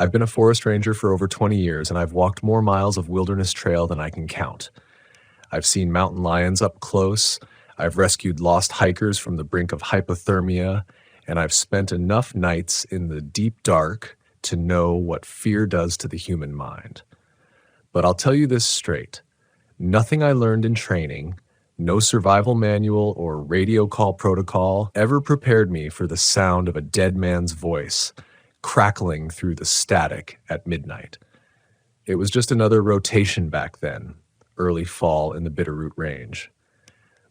I've been a forest ranger for over 20 years, and I've walked more miles of wilderness trail than I can count. I've seen mountain lions up close, I've rescued lost hikers from the brink of hypothermia, and I've spent enough nights in the deep dark to know what fear does to the human mind. But I'll tell you this straight. Nothing I learned in training, no survival manual or radio call protocol ever prepared me for the sound of a dead man's voice crackling through the static at midnight. It was just another rotation back then, early fall in the Bitterroot Range.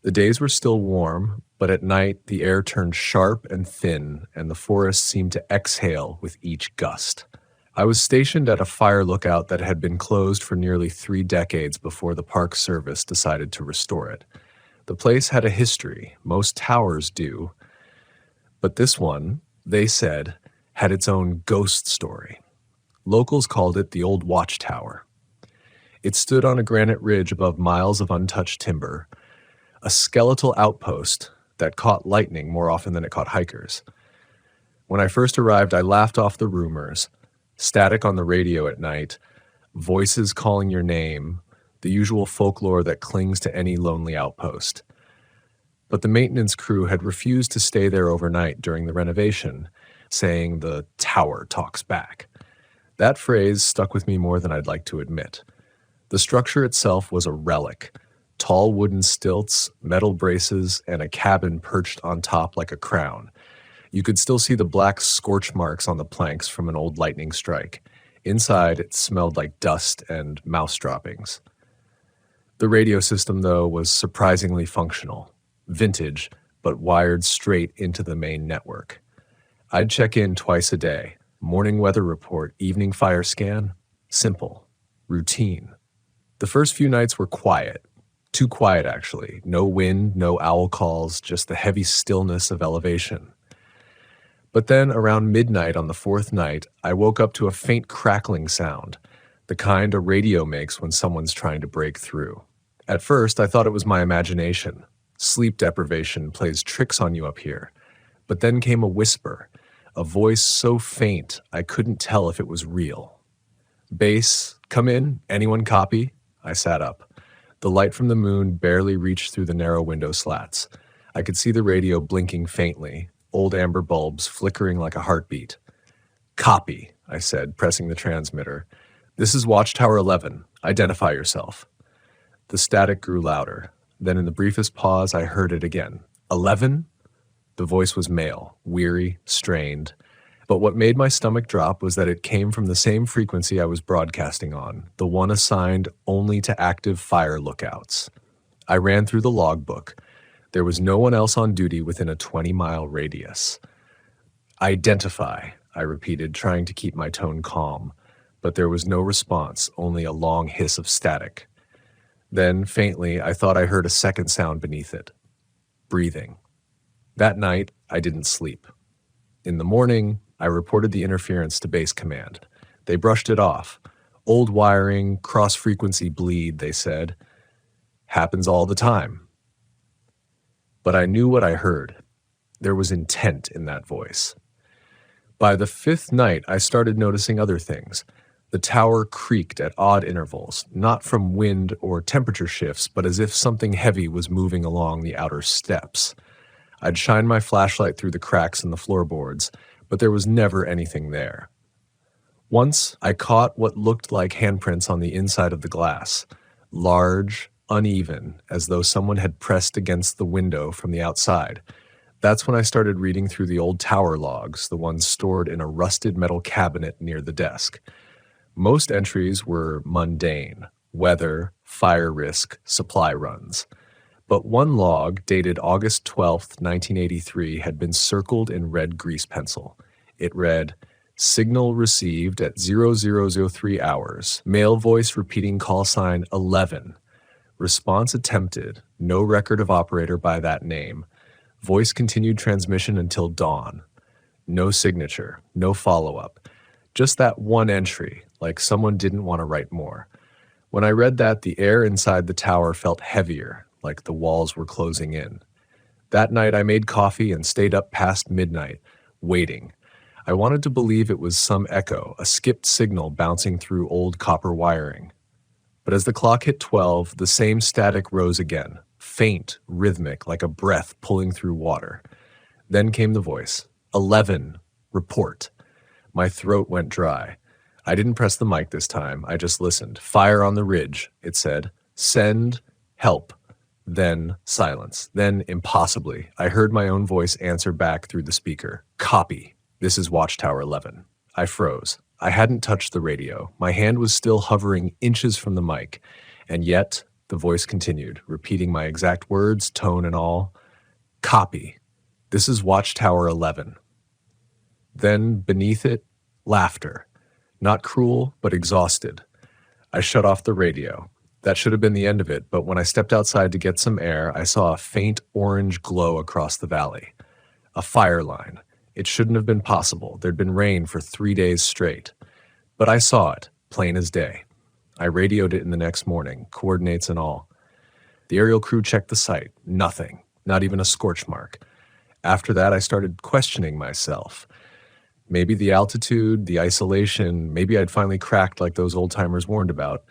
The days were still warm, but at night the air turned sharp and thin, and the forest seemed to exhale with each gust. I was stationed at a fire lookout that had been closed for nearly 3 decades before the Park Service decided to restore it. The place had a history, most towers do, but this one, they said, had its own ghost story. Locals called it the Old Watchtower. It stood on a granite ridge above miles of untouched timber, a skeletal outpost that caught lightning more often than it caught hikers. When I first arrived, I laughed off the rumors, static on the radio at night, voices calling your name, the usual folklore that clings to any lonely outpost. But the maintenance crew had refused to stay there overnight during the renovation, saying the tower talks back. That phrase stuck with me more than I'd like to admit. The structure itself was a relic. Tall wooden stilts, metal braces, and a cabin perched on top like a crown. You could still see the black scorch marks on the planks from an old lightning strike. Inside, it smelled like dust and mouse droppings. The radio system, though, was surprisingly functional. Vintage, but wired straight into the main network. I'd check in twice a day. Morning weather report, evening fire scan. Simple. Routine. The first few nights were quiet. Too quiet, actually. No wind, no owl calls, just the heavy stillness of elevation. But then, around midnight on the 4th night, I woke up to a faint crackling sound, the kind a radio makes when someone's trying to break through. At first, I thought it was my imagination. Sleep deprivation plays tricks on you up here. But then came a whisper, a voice so faint I couldn't tell if it was real. Base, come in, anyone copy? I sat up. The light from the moon barely reached through the narrow window slats. I could see the radio blinking faintly, old amber bulbs flickering like a heartbeat. Copy, I said, pressing the transmitter. This is Watchtower 11. Identify yourself. The static grew louder. Then in the briefest pause, I heard it again. 11? The voice was male, weary, strained. But what made my stomach drop was that it came from the same frequency I was broadcasting on, the one assigned only to active fire lookouts. I ran through the logbook. There was no one else on duty within a 20-mile radius. Identify, I repeated, trying to keep my tone calm. But there was no response, only a long hiss of static. Then, faintly, I thought I heard a second sound beneath it. Breathing. That night, I didn't sleep. In the morning, I reported the interference to Base Command. They brushed it off. Old wiring, cross-frequency bleed, they said. Happens all the time. But I knew what I heard. There was intent in that voice. By the 5th night, I started noticing other things. The tower creaked at odd intervals, not from wind or temperature shifts, but as if something heavy was moving along the outer steps. I'd shine my flashlight through the cracks in the floorboards, but there was never anything there. Once, I caught what looked like handprints on the inside of the glass, large, uneven, as though someone had pressed against the window from the outside. That's when I started reading through the old tower logs, the ones stored in a rusted metal cabinet near the desk. Most entries were mundane: weather, fire risk, supply runs. But one log, dated August 12th, 1983, had been circled in red grease pencil. It read, "Signal received at 0003 hours. Male voice repeating call sign 11. Response attempted. No record of operator by that name. Voice continued transmission until dawn. No signature. No follow-up. Just that one entry, like someone didn't want to write more. When I read that, the air inside the tower felt heavier, like the walls were closing in. That night I made coffee and stayed up past midnight, waiting. I wanted to believe it was some echo, a skipped signal bouncing through old copper wiring. But as the clock hit 12, the same static rose again, faint, rhythmic, like a breath pulling through water. Then came the voice. 11. Report. My throat went dry. I didn't press the mic this time. I just listened. Fire on the ridge, it said. Send. Help. Then silence. Then, impossibly, I heard my own voice answer back through the speaker. Copy. This is Watchtower 11. I froze. I hadn't touched the radio. My hand was still hovering inches from the mic. And yet, the voice continued, repeating my exact words, tone and all. Copy. This is Watchtower 11. Then, beneath it, laughter. Not cruel, but exhausted. I shut off the radio. That should have been the end of it, but when I stepped outside to get some air, I saw a faint orange glow across the valley. A fire line. It shouldn't have been possible. There'd been rain for 3 days straight. But I saw it, plain as day. I radioed it in the next morning, coordinates and all. The aerial crew checked the site. Nothing. Not even a scorch mark. After that, I started questioning myself. Maybe the altitude, the isolation, maybe I'd finally cracked like those old-timers warned about.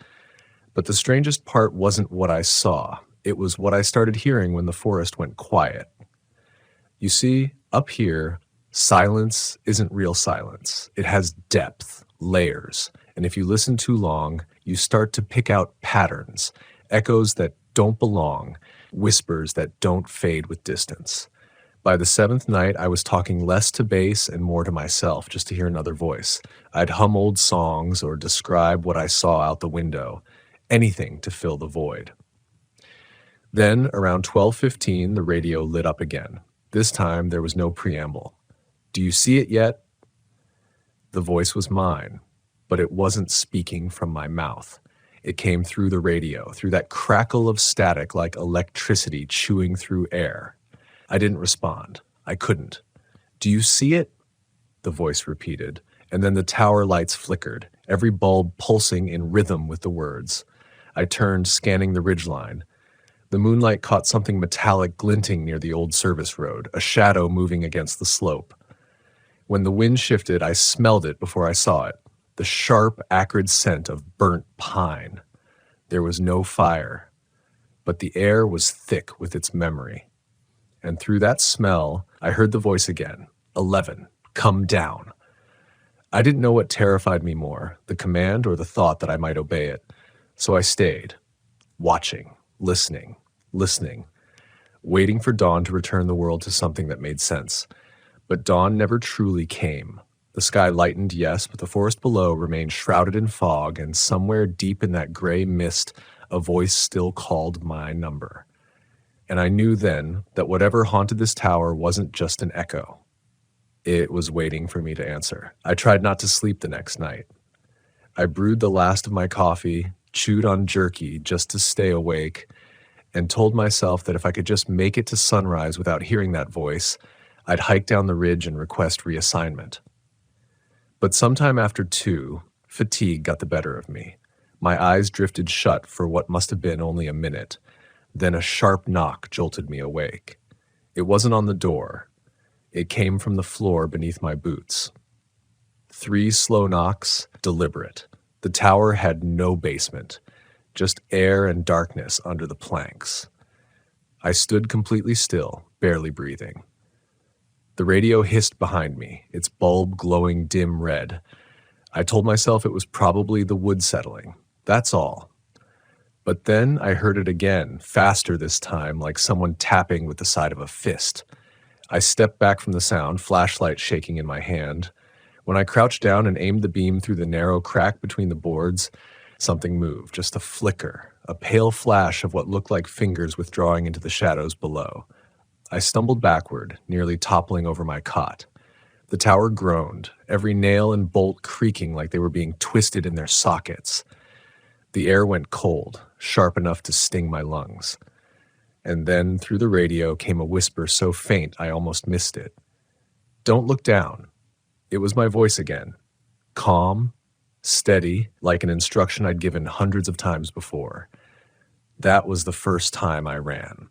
But the strangest part wasn't what I saw. It was what I started hearing when the forest went quiet. You see, up here, silence isn't real silence. It has depth, layers, and if you listen too long, you start to pick out patterns, echoes that don't belong, whispers that don't fade with distance. By the 7th night, I was talking less to bass and more to myself, just to hear another voice. I'd hum old songs or describe what I saw out the window. Anything to fill the void. Then, around 12:15, the radio lit up again. This time, there was no preamble. Do you see it yet? The voice was mine, but it wasn't speaking from my mouth. It came through the radio, through that crackle of static like electricity chewing through air. I didn't respond. I couldn't. Do you see it? The voice repeated, and then the tower lights flickered, every bulb pulsing in rhythm with the words. I turned, scanning the ridgeline. The moonlight caught something metallic glinting near the old service road, a shadow moving against the slope. When the wind shifted, I smelled it before I saw it, the sharp, acrid scent of burnt pine. There was no fire, but the air was thick with its memory. And through that smell, I heard the voice again. 11, come down. I didn't know what terrified me more, the command or the thought that I might obey it. So I stayed, watching, listening, waiting for dawn to return the world to something that made sense. But dawn never truly came. The sky lightened, yes, but the forest below remained shrouded in fog, and somewhere deep in that gray mist, a voice still called my number. And I knew then that whatever haunted this tower wasn't just an echo. It was waiting for me to answer. I tried not to sleep the next night. I brewed the last of my coffee, chewed on jerky just to stay awake, and told myself that if I could just make it to sunrise without hearing that voice, I'd hike down the ridge and request reassignment. But sometime after 2, fatigue got the better of me. My eyes drifted shut for what must have been only a minute. Then a sharp knock jolted me awake. It wasn't on the door. It came from the floor beneath my boots. 3 slow knocks, deliberate. The tower had no basement, just air and darkness under the planks. I stood completely still, barely breathing. The radio hissed behind me, its bulb glowing dim red. I told myself it was probably the wood settling. That's all. But then I heard it again, faster this time, like someone tapping with the side of a fist. I stepped back from the sound, flashlight shaking in my hand. When I crouched down and aimed the beam through the narrow crack between the boards, something moved, just a flicker, a pale flash of what looked like fingers withdrawing into the shadows below. I stumbled backward, nearly toppling over my cot. The tower groaned, every nail and bolt creaking like they were being twisted in their sockets. The air went cold, sharp enough to sting my lungs. And then, through the radio, came a whisper so faint I almost missed it. Don't look down. It was my voice again. Calm, steady, like an instruction I'd given hundreds of times before. That was the first time I ran.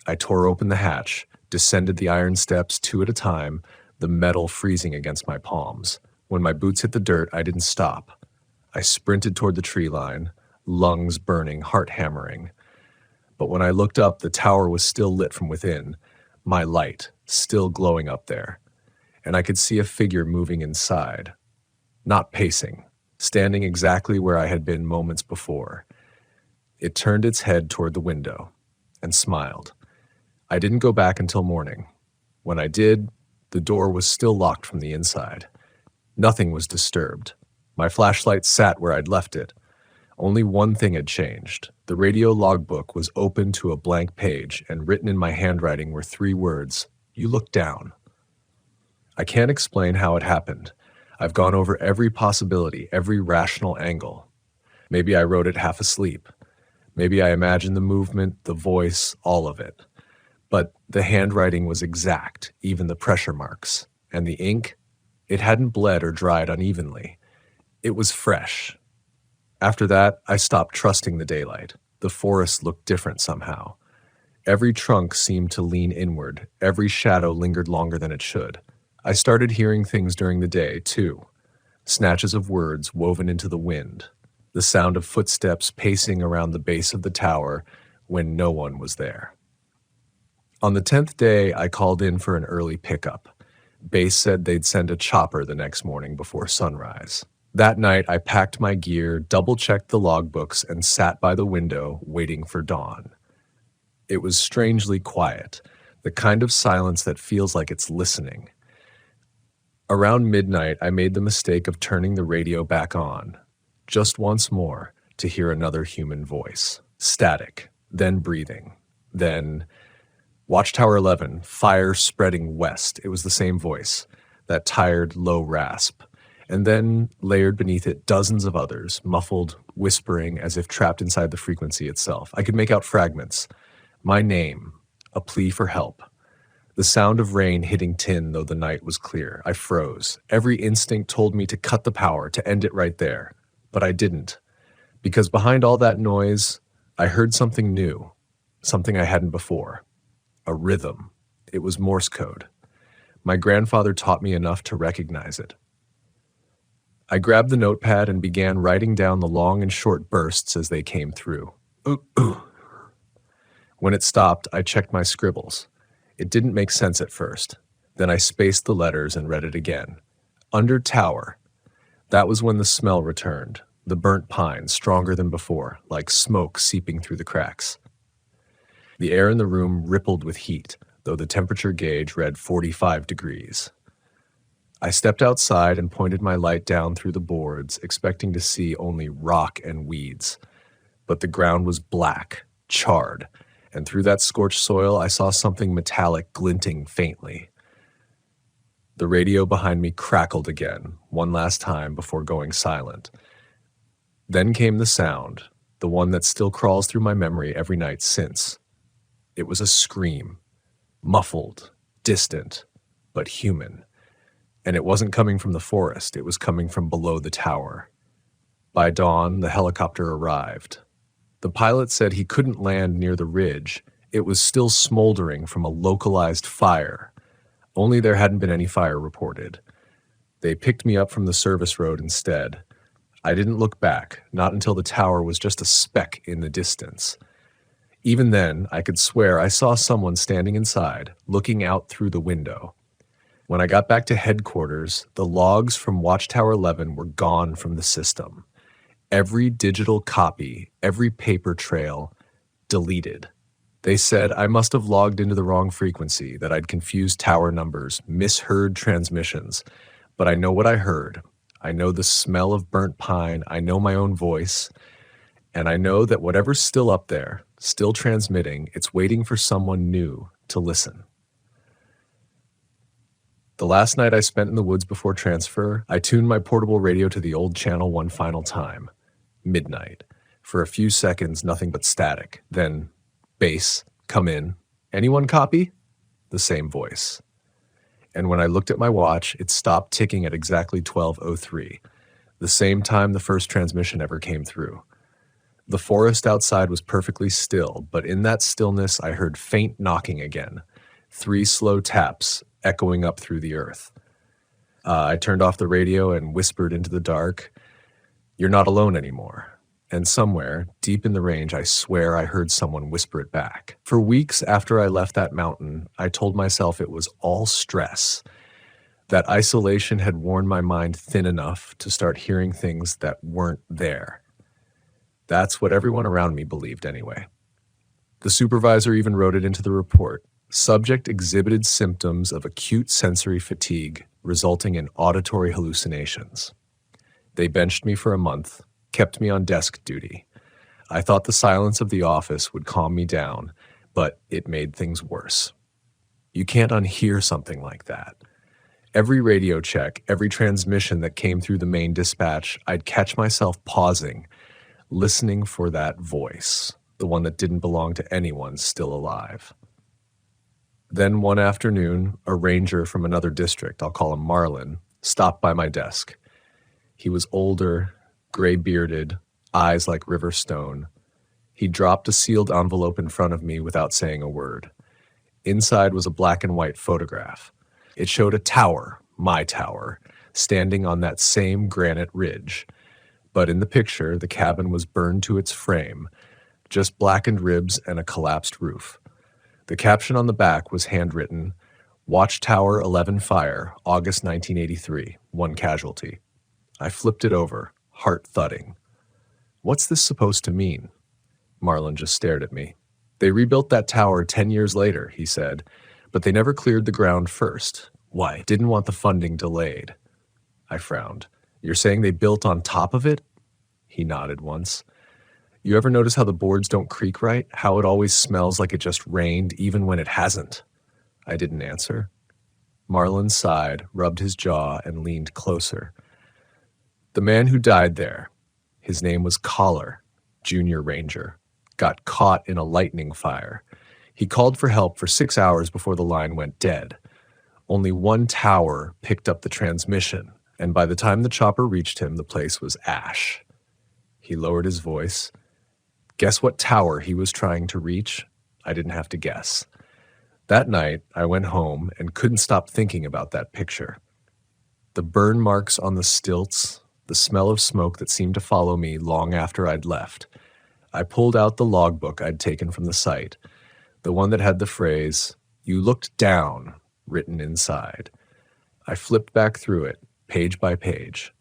I tore open the hatch, descended the iron steps 2 at a time, the metal freezing against my palms. When my boots hit the dirt, I didn't stop. I sprinted toward the tree line, lungs burning, heart hammering. But when I looked up, the tower was still lit from within, my light still glowing up there, and I could see a figure moving inside, not pacing, standing exactly where I had been moments before. It turned its head toward the window and smiled. I didn't go back until morning. When I did, the door was still locked from the inside. Nothing was disturbed. My flashlight sat where I'd left it. Only one thing had changed. The radio logbook was open to a blank page, and written in my handwriting were 3 words, "You look down." I can't explain how it happened. I've gone over every possibility, every rational angle. Maybe I wrote it half asleep. Maybe I imagined the movement, the voice, all of it. But the handwriting was exact, even the pressure marks. And the ink? It hadn't bled or dried unevenly. It was fresh. After that, I stopped trusting the daylight. The forest looked different somehow. Every trunk seemed to lean inward. Every shadow lingered longer than it should. I started hearing things during the day, too. Snatches of words woven into the wind. The sound of footsteps pacing around the base of the tower when no one was there. On the 10th day, I called in for an early pickup. Base said they'd send a chopper the next morning before sunrise. That night, I packed my gear, double-checked the logbooks, and sat by the window waiting for dawn. It was strangely quiet, the kind of silence that feels like it's listening. Around midnight, I made the mistake of turning the radio back on, just once more, to hear another human voice. Static, then breathing, then Watchtower 11, fire spreading west. It was the same voice, that tired, low rasp. And then, layered beneath it, dozens of others, muffled, whispering as if trapped inside the frequency itself. I could make out fragments. My name, a plea for help. The sound of rain hitting tin, though the night was clear. I froze. Every instinct told me to cut the power, to end it right there. But I didn't. Because behind all that noise, I heard something new, something I hadn't before. A rhythm. It was Morse code. My grandfather taught me enough to recognize it. I grabbed the notepad and began writing down the long and short bursts as they came through. When it stopped, I checked my scribbles. It didn't make sense at first. Then I spaced the letters and read it again. Under tower. That was when the smell returned. The burnt pine, stronger than before, like smoke seeping through the cracks. The air in the room rippled with heat, though the temperature gauge read 45 degrees. I stepped outside and pointed my light down through the boards, expecting to see only rock and weeds. But the ground was black, charred, and through that scorched soil I saw something metallic glinting faintly. The radio behind me crackled again, one last time before going silent. Then came the sound, the one that still crawls through my memory every night since. It was a scream, muffled, distant, but human. And it wasn't coming from the forest, it was coming from below the tower. By dawn, the helicopter arrived. The pilot said he couldn't land near the ridge. It was still smoldering from a localized fire. Only there hadn't been any fire reported. They picked me up from the service road instead. I didn't look back, not until the tower was just a speck in the distance. Even then, I could swear I saw someone standing inside, looking out through the window. When I got back to headquarters, the logs from Watchtower 11 were gone from the system. Every digital copy, every paper trail, deleted. They said I must have logged into the wrong frequency, that I'd confused tower numbers, misheard transmissions. But I know what I heard. I know the smell of burnt pine. I know my own voice. And I know that whatever's still up there, still transmitting, it's waiting for someone new to listen. The last night I spent in the woods before transfer, I tuned my portable radio to the old channel one final time. Midnight. For a few seconds, nothing but static. Then, bass, come in. Anyone copy? The same voice. And when I looked at my watch, it stopped ticking at exactly 12:03, the same time the first transmission ever came through. The forest outside was perfectly still, but in that stillness I heard faint knocking again. 3 slow taps, echoing up through the earth. I turned off the radio and whispered into the dark, "You're not alone anymore." And somewhere, deep in the range, I swear I heard someone whisper it back. For weeks after I left that mountain, I told myself it was all stress, that isolation had worn my mind thin enough to start hearing things that weren't there. That's what everyone around me believed anyway. The supervisor even wrote it into the report. Subject exhibited symptoms of acute sensory fatigue, resulting in auditory hallucinations. They benched me for a month, kept me on desk duty. I thought the silence of the office would calm me down, but it made things worse. You can't unhear something like that. Every radio check, every transmission that came through the main dispatch, I'd catch myself pausing, listening for that voice, the one that didn't belong to anyone still alive. Then one afternoon, a ranger from another district, I'll call him Marlon, stopped by my desk. He was older, gray-bearded, eyes like river stone. He dropped a sealed envelope in front of me without saying a word. Inside was a black and white photograph. It showed a tower, my tower, standing on that same granite ridge. But in the picture, the cabin was burned to its frame, just blackened ribs and a collapsed roof. The caption on the back was handwritten, "Watchtower 11 fire, August 1983, 1 casualty." I flipped it over, heart thudding. What's this supposed to mean? Marlon just stared at me. They rebuilt that tower 10 years later, he said, but they never cleared the ground first. Why? Didn't want the funding delayed. I frowned. You're saying they built on top of it? He nodded once. You ever notice how the boards don't creak right? How it always smells like it just rained, even when it hasn't? I didn't answer. Marlon sighed, rubbed his jaw, and leaned closer. The man who died there, his name was Collar, junior ranger, got caught in a lightning fire. He called for help for 6 hours before the line went dead. Only one tower picked up the transmission, and by the time the chopper reached him, the place was ash. He lowered his voice. Guess what tower he was trying to reach? I didn't have to guess. That night, I went home and couldn't stop thinking about that picture. The burn marks on the stilts, the smell of smoke that seemed to follow me long after I'd left. I pulled out the logbook I'd taken from the site, the one that had the phrase, "You looked down," written inside. I flipped back through it, page by page.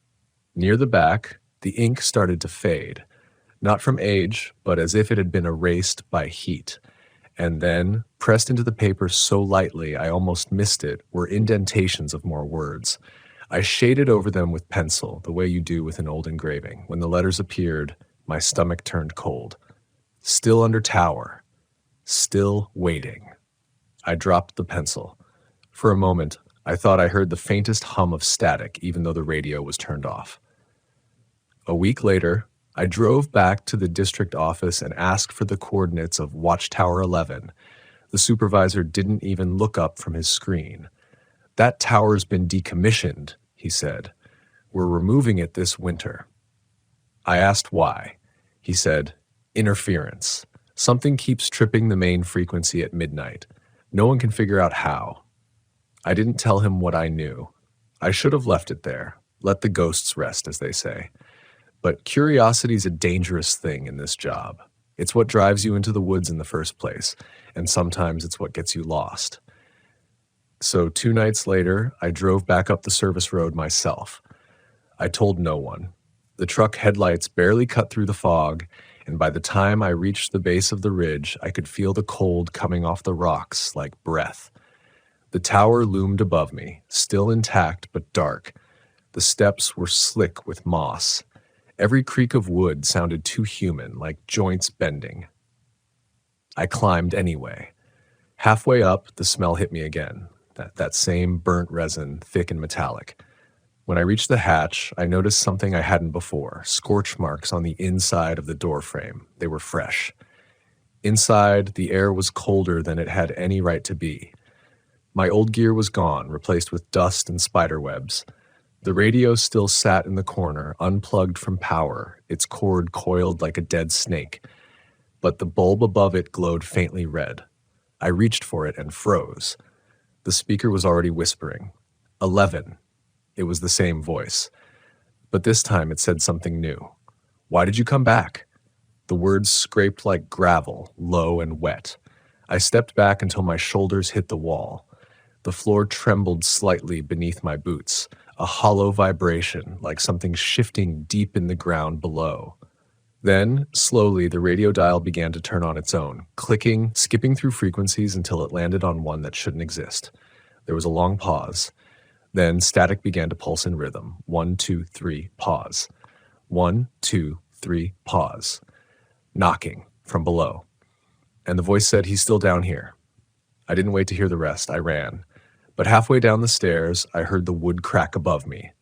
Near the back, the ink started to fade, not from age, but as if it had been erased by heat. And then, pressed into the paper so lightly I almost missed it, were indentations of more words. I shaded over them with pencil, the way you do with an old engraving. When the letters appeared, my stomach turned cold. Still under tower. Still waiting. I dropped the pencil. For a moment, I thought I heard the faintest hum of static, even though the radio was turned off. A week later, I drove back to the district office and asked for the coordinates of Watchtower 11. The supervisor didn't even look up from his screen. "That tower's been decommissioned," he said. "We're removing it this winter." I asked why. He said, "Interference. Something keeps tripping the main frequency at midnight. No one can figure out how." I didn't tell him what I knew. I should have left it there. Let the ghosts rest, as they say. But curiosity's a dangerous thing in this job. It's what drives you into the woods in the first place, and sometimes it's what gets you lost. So 2 nights later, I drove back up the service road myself. I told no one. The truck headlights barely cut through the fog, and by the time I reached the base of the ridge, I could feel the cold coming off the rocks like breath. The tower loomed above me, still intact but dark. The steps were slick with moss. Every creak of wood sounded too human, like joints bending. I climbed anyway. Halfway up, the smell hit me again, that same burnt resin, thick and metallic. When I reached the hatch, I noticed something I hadn't before, scorch marks on the inside of the door frame. They were fresh. Inside, the air was colder than it had any right to be. My old gear was gone, replaced with dust and spider webs. The radio still sat in the corner, unplugged from power, its cord coiled like a dead snake. But the bulb above it glowed faintly red. I reached for it and froze. The speaker was already whispering. 11. It was the same voice. But this time it said something new. Why did you come back? The words scraped like gravel, low and wet. I stepped back until my shoulders hit the wall. The floor trembled slightly beneath my boots, a hollow vibration like something shifting deep in the ground below. Then, slowly, the radio dial began to turn on its own, clicking, skipping through frequencies until it landed on one that shouldn't exist. There was a long pause. Then static began to pulse in rhythm. 1, 2, 3, pause. 1, 2, 3, pause. Knocking from below. And the voice said, "He's still down here." I didn't wait to hear the rest. I ran. But halfway down the stairs, I heard the wood crack above me.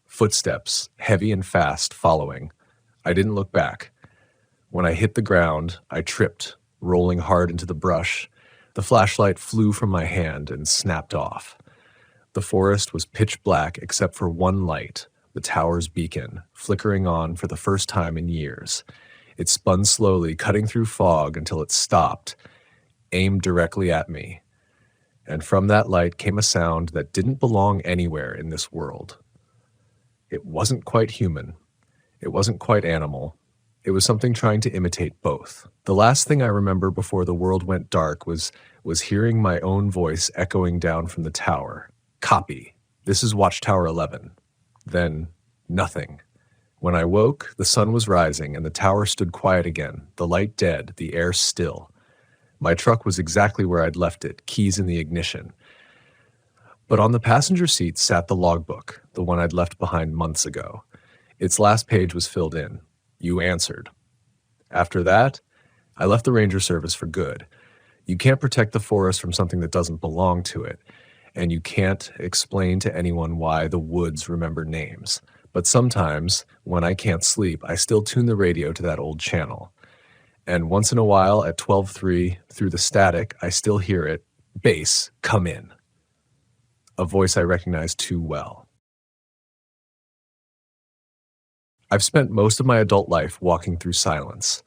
Footsteps, heavy and fast, following. I didn't look back. When I hit the ground, I tripped, rolling hard into the brush. The flashlight flew from my hand and snapped off. The forest was pitch black except for one light, the tower's beacon, flickering on for the first time in years. It spun slowly, cutting through fog until it stopped, aimed directly at me. And from that light came a sound that didn't belong anywhere in this world. It wasn't quite human. It wasn't quite animal. It was something trying to imitate both. The last thing I remember before the world went dark was hearing my own voice echoing down from the tower. Copy. This is Watchtower 11. Then, nothing. When I woke, the sun was rising and the tower stood quiet again, the light dead, the air still. My truck was exactly where I'd left it, keys in the ignition. But on the passenger seat sat the logbook, the one I'd left behind months ago. Its last page was filled in. You answered. After that, I left the ranger service for good. You can't protect the forest from something that doesn't belong to it, and you can't explain to anyone why the woods remember names. But sometimes, when I can't sleep, I still tune the radio to that old channel. And once in a while, at 12:03, through the static, I still hear it. Bass, come in. A voice I recognize too well. I've spent most of my adult life walking through silence.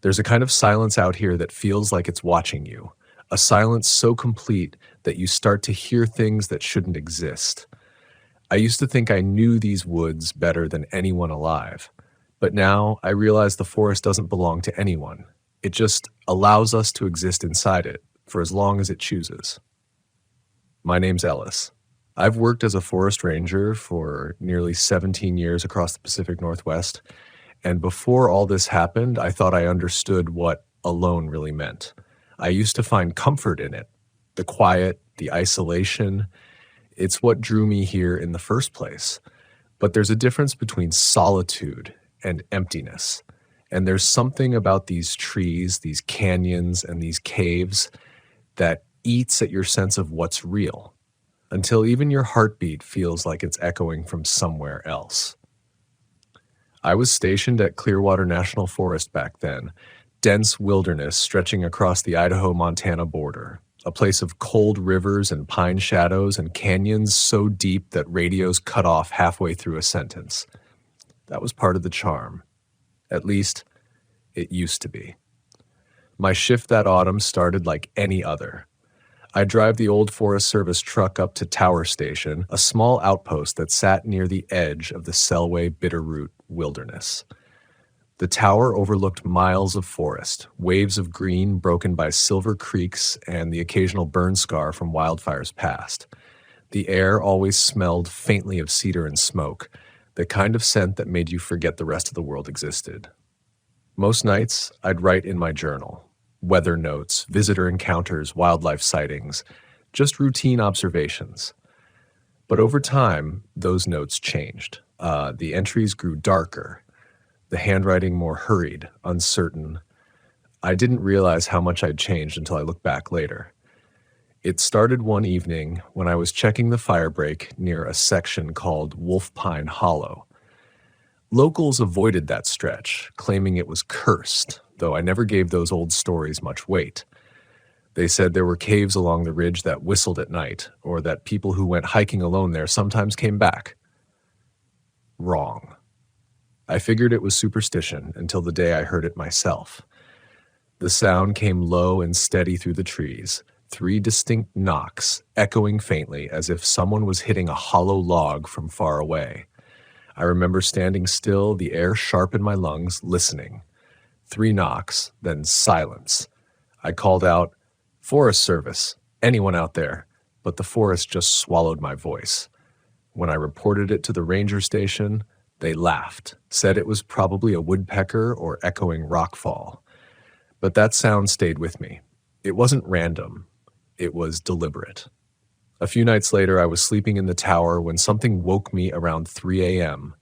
There's a kind of silence out here that feels like it's watching you, a silence so complete that you start to hear things that shouldn't exist. I used to think I knew these woods better than anyone alive, but now I realize the forest doesn't belong to anyone. It just allows us to exist inside it for as long as it chooses. My name's Ellis. I've worked as a forest ranger for nearly 17 years across the Pacific Northwest, and before all this happened, I thought I understood what alone really meant. I used to find comfort in it, the quiet, the isolation. It's what drew me here in the first place. But there's a difference between solitude and emptiness, and there's something about these trees, these canyons, and these caves that eats at your sense of what's real, until even your heartbeat feels like it's echoing from somewhere else. I was stationed at Clearwater National Forest back then, dense wilderness stretching across the Idaho-Montana border, a place of cold rivers and pine shadows and canyons so deep that radios cut off halfway through a sentence. That was part of the charm. At least, it used to be. My shift that autumn started like any other. I drive the old Forest Service truck up to Tower Station, a small outpost that sat near the edge of the Selway Bitterroot Wilderness. The tower overlooked miles of forest, waves of green broken by silver creeks and the occasional burn scar from wildfires past. The air always smelled faintly of cedar and smoke, the kind of scent that made you forget the rest of the world existed. Most nights, I'd write in my journal. Weather notes, visitor encounters, wildlife sightings, just routine observations. But over time, those notes changed. The entries grew darker, the handwriting more hurried, uncertain. I didn't realize how much I'd changed until I looked back later. It started one evening when I was checking the firebreak near a section called Wolf Pine Hollow. Locals avoided that stretch, claiming it was cursed, though I never gave those old stories much weight. They said there were caves along the ridge that whistled at night, or that people who went hiking alone there sometimes came back. Wrong. I figured it was superstition until the day I heard it myself. The sound came low and steady through the trees, 3 distinct knocks, echoing faintly as if someone was hitting a hollow log from far away. I remember standing still, the air sharp in my lungs, listening. 3 knocks, then silence. I called out, "Forest Service, anyone out there?" But the forest just swallowed my voice. When I reported it to the ranger station, they laughed, said it was probably a woodpecker or echoing rockfall. But that sound stayed with me. It wasn't random. It was deliberate. A few nights later, I was sleeping in the tower when something woke me around 3 a.m.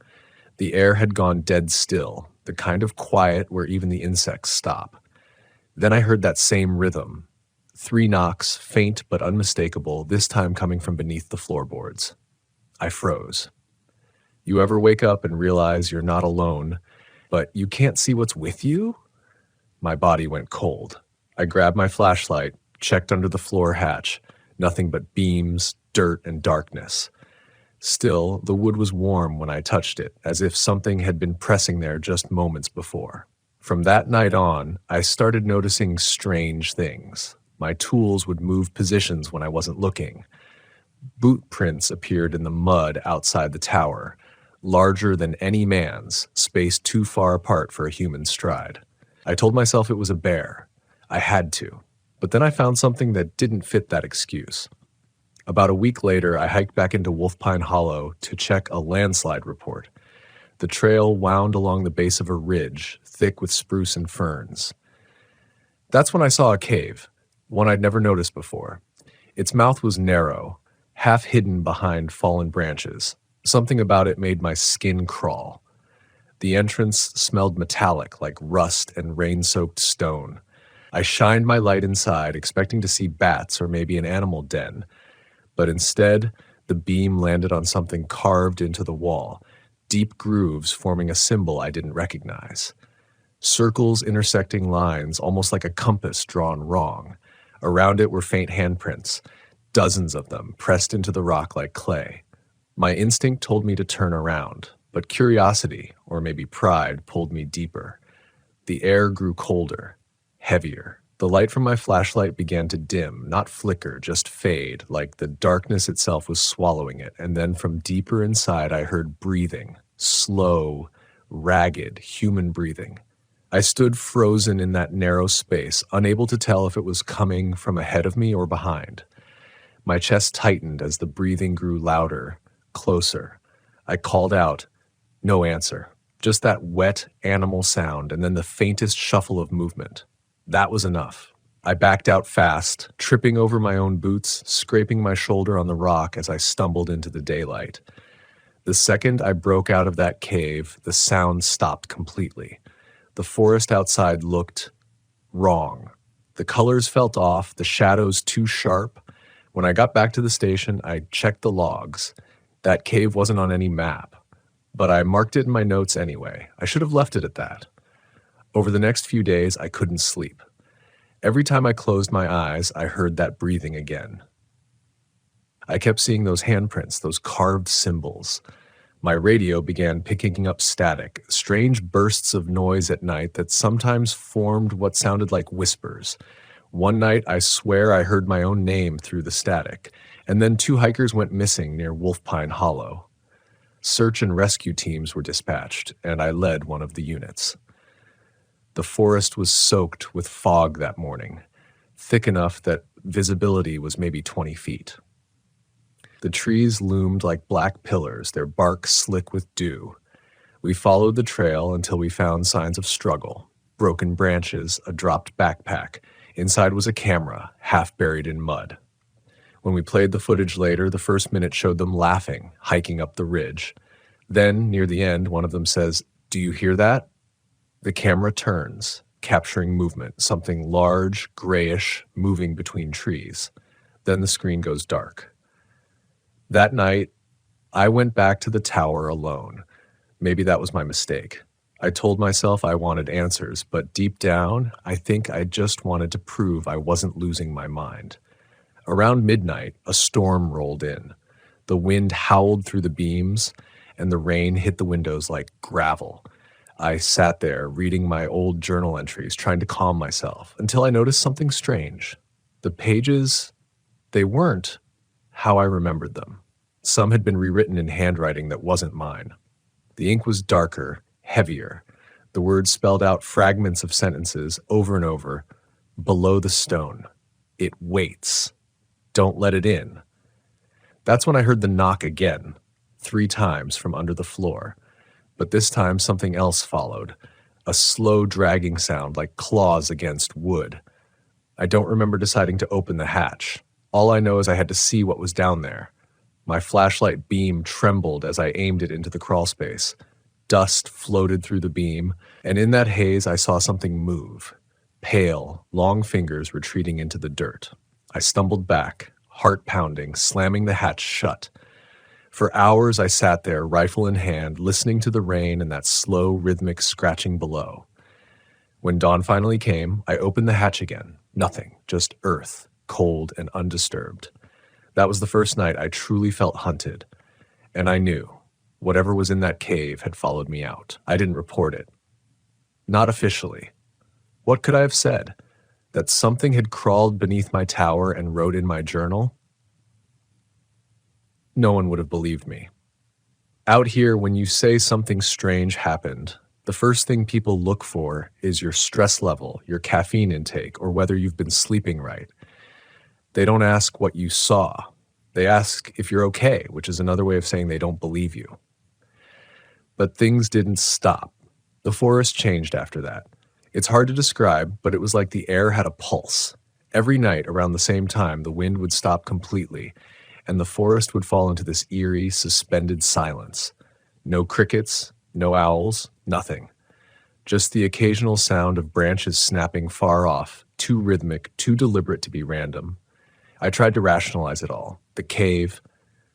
The air had gone dead still, the kind of quiet where even the insects stop. Then I heard that same rhythm. 3 knocks, faint but unmistakable, this time coming from beneath the floorboards. I froze. You ever wake up and realize you're not alone, but you can't see what's with you? My body went cold. I grabbed my flashlight, checked under the floor hatch. Nothing but beams, dirt, and darkness. Still, the wood was warm when I touched it, as if something had been pressing there just moments before. From that night on, I started noticing strange things. My tools would move positions when I wasn't looking. Boot prints appeared in the mud outside the tower, larger than any man's, spaced too far apart for a human stride. I told myself it was a bear. I had to. But then I found something that didn't fit that excuse. About a week later, I hiked back into Wolfpine Hollow to check a landslide report. The trail wound along the base of a ridge, thick with spruce and ferns. That's when I saw a cave, one I'd never noticed before. Its mouth was narrow, half hidden behind fallen branches. Something about it made my skin crawl. The entrance smelled metallic, like rust and rain-soaked stone. I shined my light inside, expecting to see bats or maybe an animal den. But instead, the beam landed on something carved into the wall, deep grooves forming a symbol I didn't recognize. Circles intersecting lines, almost like a compass drawn wrong. Around it were faint handprints, dozens of them pressed into the rock like clay. My instinct told me to turn around, but curiosity, or maybe pride, pulled me deeper. The air grew colder, heavier. The light from my flashlight began to dim, not flicker, just fade, like the darkness itself was swallowing it, and then from deeper inside I heard breathing, slow, ragged, human breathing. I stood frozen in that narrow space, unable to tell if it was coming from ahead of me or behind. My chest tightened as the breathing grew louder, closer. I called out. No answer. Just that wet animal sound and then the faintest shuffle of movement. That was enough. I backed out fast, tripping over my own boots, scraping my shoulder on the rock as I stumbled into the daylight. The second I broke out of that cave, the sound stopped completely. The forest outside looked wrong. The colors felt off, the shadows too sharp. When I got back to the station, I checked the logs. That cave wasn't on any map. But I marked it in my notes anyway. I should have left it at that. Over the next few days, I couldn't sleep. Every time I closed my eyes, I heard that breathing again. I kept seeing those handprints, those carved symbols. My radio began picking up static, strange bursts of noise at night that sometimes formed what sounded like whispers. One night, I swear I heard my own name through the static, and then 2 hikers went missing near Wolfpine Hollow. Search and rescue teams were dispatched, and I led one of the units. The forest was soaked with fog that morning, thick enough that visibility was maybe 20 feet. The trees loomed like black pillars, their bark slick with dew. We followed the trail until we found signs of struggle, broken branches, a dropped backpack. Inside was a camera, half buried in mud. When we played the footage later, the first minute showed them laughing, hiking up the ridge. Then, near the end, one of them says, "Do you hear that?" The camera turns, capturing movement, something large, grayish, moving between trees. Then the screen goes dark. That night, I went back to the tower alone. Maybe that was my mistake. I told myself I wanted answers, but deep down, I think I just wanted to prove I wasn't losing my mind. Around midnight, a storm rolled in. The wind howled through the beams, and the rain hit the windows like gravel. I sat there reading my old journal entries, trying to calm myself, until I noticed something strange. The pages, they weren't how I remembered them. Some had been rewritten in handwriting that wasn't mine. The ink was darker, heavier. The words spelled out fragments of sentences over and over. Below the stone. It waits. Don't let it in. That's when I heard the knock again, 3 times from under the floor. But this time something else followed, a slow dragging sound like claws against wood. I don't remember deciding to open the hatch. All I know is I had to see what was down there. My flashlight beam trembled as I aimed it into the crawlspace. Dust floated through the beam, and in that haze I saw something move. Pale, long fingers retreating into the dirt. I stumbled back, heart pounding, slamming the hatch shut. For hours I sat there, rifle in hand, listening to the rain and that slow, rhythmic scratching below. When dawn finally came, I opened the hatch again. Nothing, just earth, cold and undisturbed. That was the first night I truly felt hunted. And I knew, whatever was in that cave had followed me out. I didn't report it. Not officially. What could I have said? That something had crawled beneath my tower and wrote in my journal? No one would have believed me. Out here, when you say something strange happened, the first thing people look for is your stress level, your caffeine intake, or whether you've been sleeping right. They don't ask what you saw. They ask if you're okay, which is another way of saying they don't believe you. But things didn't stop. The forest changed after that. It's hard to describe, but it was like the air had a pulse. Every night around the same time, the wind would stop completely, and the forest would fall into this eerie, suspended silence. No crickets, no owls, nothing. Just the occasional sound of branches snapping far off, too rhythmic, too deliberate to be random. I tried to rationalize it all. The cave,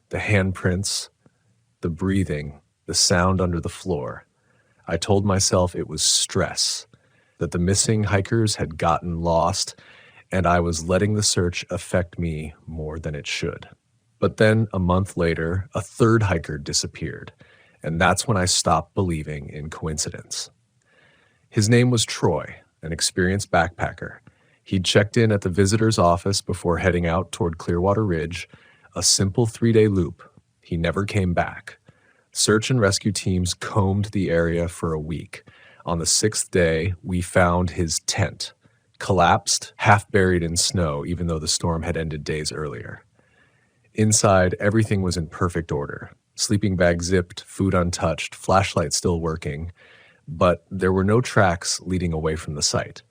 the handprints, the breathing, the sound under the floor. I told myself it was stress, that the missing hikers had gotten lost, and I was letting the search affect me more than it should. But then, a month later, a third hiker disappeared, and that's when I stopped believing in coincidence. His name was Troy, an experienced backpacker. He'd checked in at the visitor's office before heading out toward Clearwater Ridge, a simple 3-day loop. He never came back. Search and rescue teams combed the area for a week. On the 6th day, we found his tent, collapsed, half buried in snow, even though the storm had ended days earlier. Inside, everything was in perfect order. Sleeping bag zipped, food untouched, flashlight still working, but there were no tracks leading away from the site.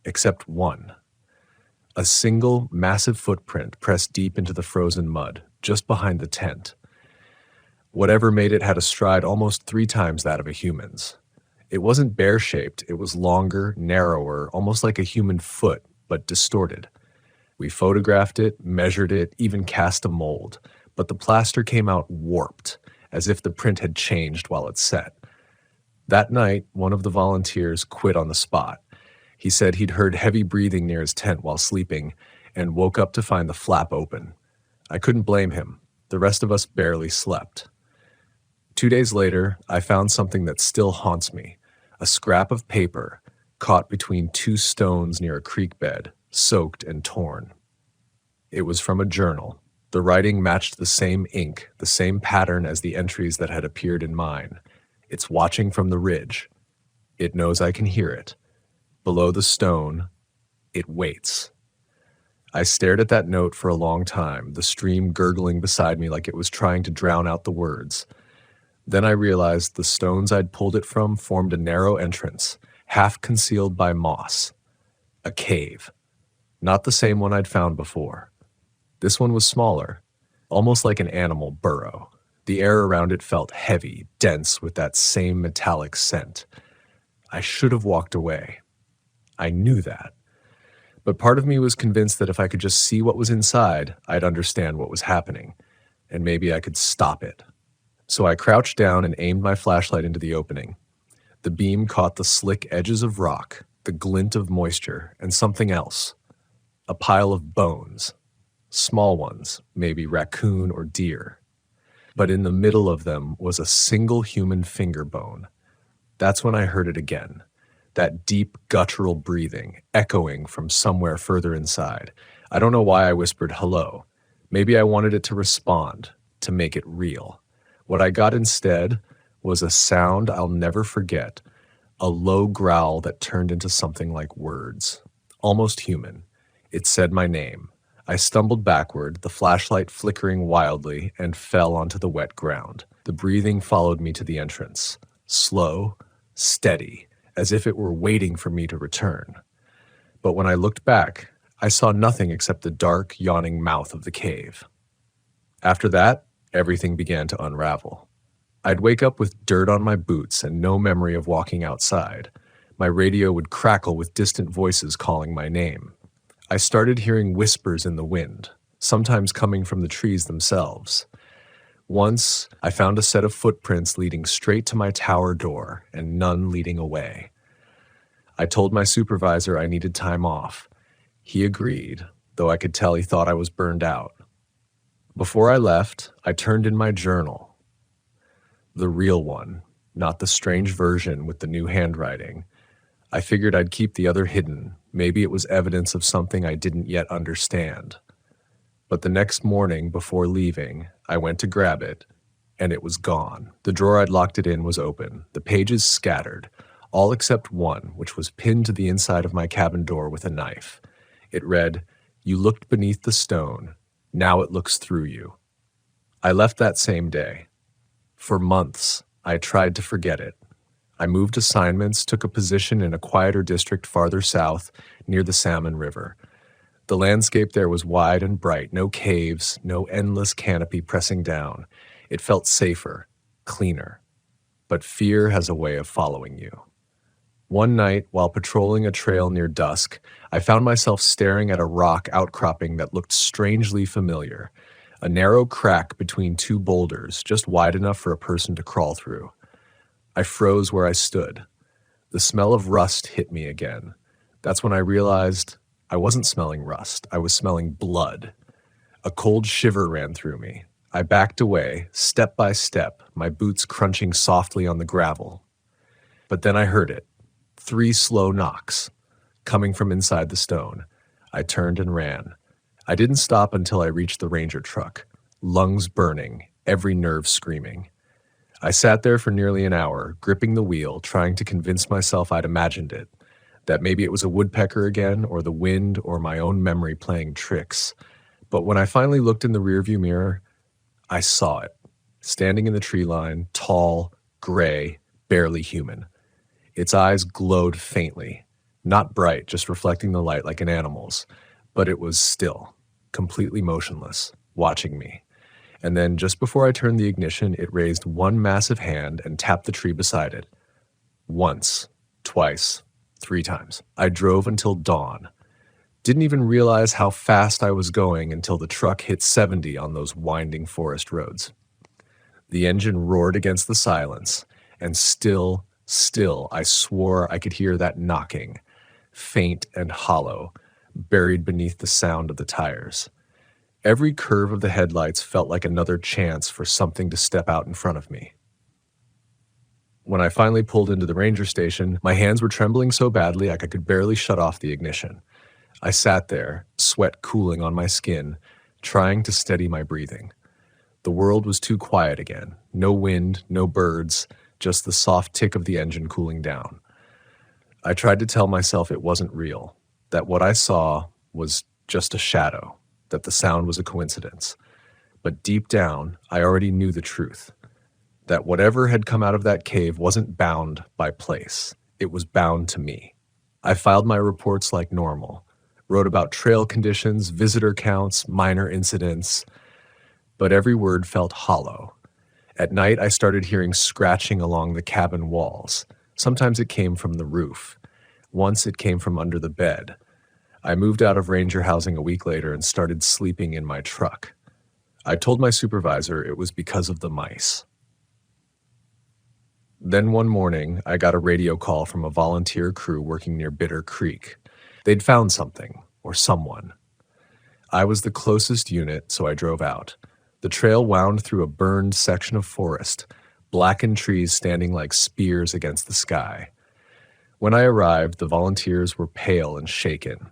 Except one. A single, massive footprint pressed deep into the frozen mud, just behind the tent. Whatever made it had a stride almost 3 times that of a human's. It wasn't bear-shaped, it was longer, narrower, almost like a human foot, but distorted. We photographed it, measured it, even cast a mold, but the plaster came out warped, as if the print had changed while it set. That night, one of the volunteers quit on the spot. He said he'd heard heavy breathing near his tent while sleeping and woke up to find the flap open. I couldn't blame him. The rest of us barely slept. 2 days later, I found something that still haunts me, a scrap of paper caught between 2 stones near a creek bed, soaked and torn. It was from a journal. The writing matched the same ink, the same pattern as the entries that had appeared in mine. It's watching from the ridge. It knows I can hear it. Below the stone, it waits. I stared at that note for a long time, the stream gurgling beside me like it was trying to drown out the words. Then I realized the stones I'd pulled it from formed a narrow entrance, half concealed by moss. A cave. Not the same one I'd found before. This one was smaller, almost like an animal burrow. The air around it felt heavy, dense with that same metallic scent. I should have walked away. I knew that. But part of me was convinced that if I could just see what was inside, I'd understand what was happening, and maybe I could stop it. So I crouched down and aimed my flashlight into the opening. The beam caught the slick edges of rock, the glint of moisture, and something else. A pile of bones. Small ones, maybe raccoon or deer. But in the middle of them was a single human finger bone. That's when I heard it again. that deep guttural breathing, echoing from somewhere further inside. I don't know why I whispered hello. Maybe I wanted it to respond, to make it real. What I got instead was a sound I'll never forget, a low growl that turned into something like words, almost human. It said my name. I stumbled backward, the flashlight flickering wildly, and fell onto the wet ground. The breathing followed me to the entrance, slow, steady, as if it were waiting for me to return. But when I looked back, I saw nothing except the dark, yawning mouth of the cave. After that, everything began to unravel. I'd wake up with dirt on my boots and no memory of walking outside. My radio would crackle with distant voices calling my name. I started hearing whispers in the wind, sometimes coming from the trees themselves. Once, I found a set of footprints leading straight to my tower door and none leading away. I told my supervisor I needed time off. He agreed, though I could tell he thought I was burned out. Before I left, I turned in my journal. The real one, not the strange version with the new handwriting. I figured I'd keep the other hidden. Maybe it was evidence of something I didn't yet understand. But the next morning, before leaving, I went to grab it, and it was gone. The drawer I'd locked it in was open, the pages scattered, all except one, which was pinned to the inside of my cabin door with a knife. It read, "You looked beneath the stone. Now it looks through you." I left that same day. For months, I tried to forget it. I moved assignments, took a position in a quieter district farther south, near the Salmon River. The landscape there was wide and bright, no caves, no endless canopy pressing down. It felt safer, cleaner. But fear has a way of following you. One night, while patrolling a trail near dusk, I found myself staring at a rock outcropping that looked strangely familiar. A narrow crack between two boulders, just wide enough for a person to crawl through. I froze where I stood. The smell of rust hit me again. That's when I realized I wasn't smelling rust. I was smelling blood. A cold shiver ran through me. I backed away, step by step, my boots crunching softly on the gravel. But then I heard it. 3 slow knocks, coming from inside the stone. I turned and ran. I didn't stop until I reached the ranger truck, lungs burning, every nerve screaming. I sat there for nearly an hour, gripping the wheel, trying to convince myself I'd imagined it, that maybe it was a woodpecker again, or the wind, or my own memory playing tricks. But when I finally looked in the rearview mirror, I saw it, standing in the tree line, tall, gray, barely human. Its eyes glowed faintly, not bright, just reflecting the light like an animal's, but it was still, completely motionless, watching me. And then, just before I turned the ignition, it raised one massive hand and tapped the tree beside it. Once, twice, 3 times. I drove until dawn. Didn't even realize how fast I was going until the truck hit 70 on those winding forest roads. The engine roared against the silence, and still, I swore I could hear that knocking, faint and hollow, buried beneath the sound of the tires. Every curve of the headlights felt like another chance for something to step out in front of me. When I finally pulled into the ranger station, my hands were trembling so badly I could barely shut off the ignition. I sat there, sweat cooling on my skin, trying to steady my breathing. The world was too quiet again. No wind, no birds, just the soft tick of the engine cooling down. I tried to tell myself it wasn't real, that what I saw was just a shadow, that the sound was a coincidence. But deep down, I already knew the truth, that whatever had come out of that cave wasn't bound by place. It was bound to me. I filed my reports like normal, wrote about trail conditions, visitor counts, minor incidents, but every word felt hollow. At night, I started hearing scratching along the cabin walls. Sometimes it came from the roof. Once it came from under the bed. I moved out of ranger housing a week later and started sleeping in my truck. I told my supervisor it was because of the mice. Then one morning, I got a radio call from a volunteer crew working near Bitter Creek. They'd found something, or someone. I was the closest unit, so I drove out. The trail wound through a burned section of forest, blackened trees standing like spears against the sky. When I arrived, the volunteers were pale and shaken.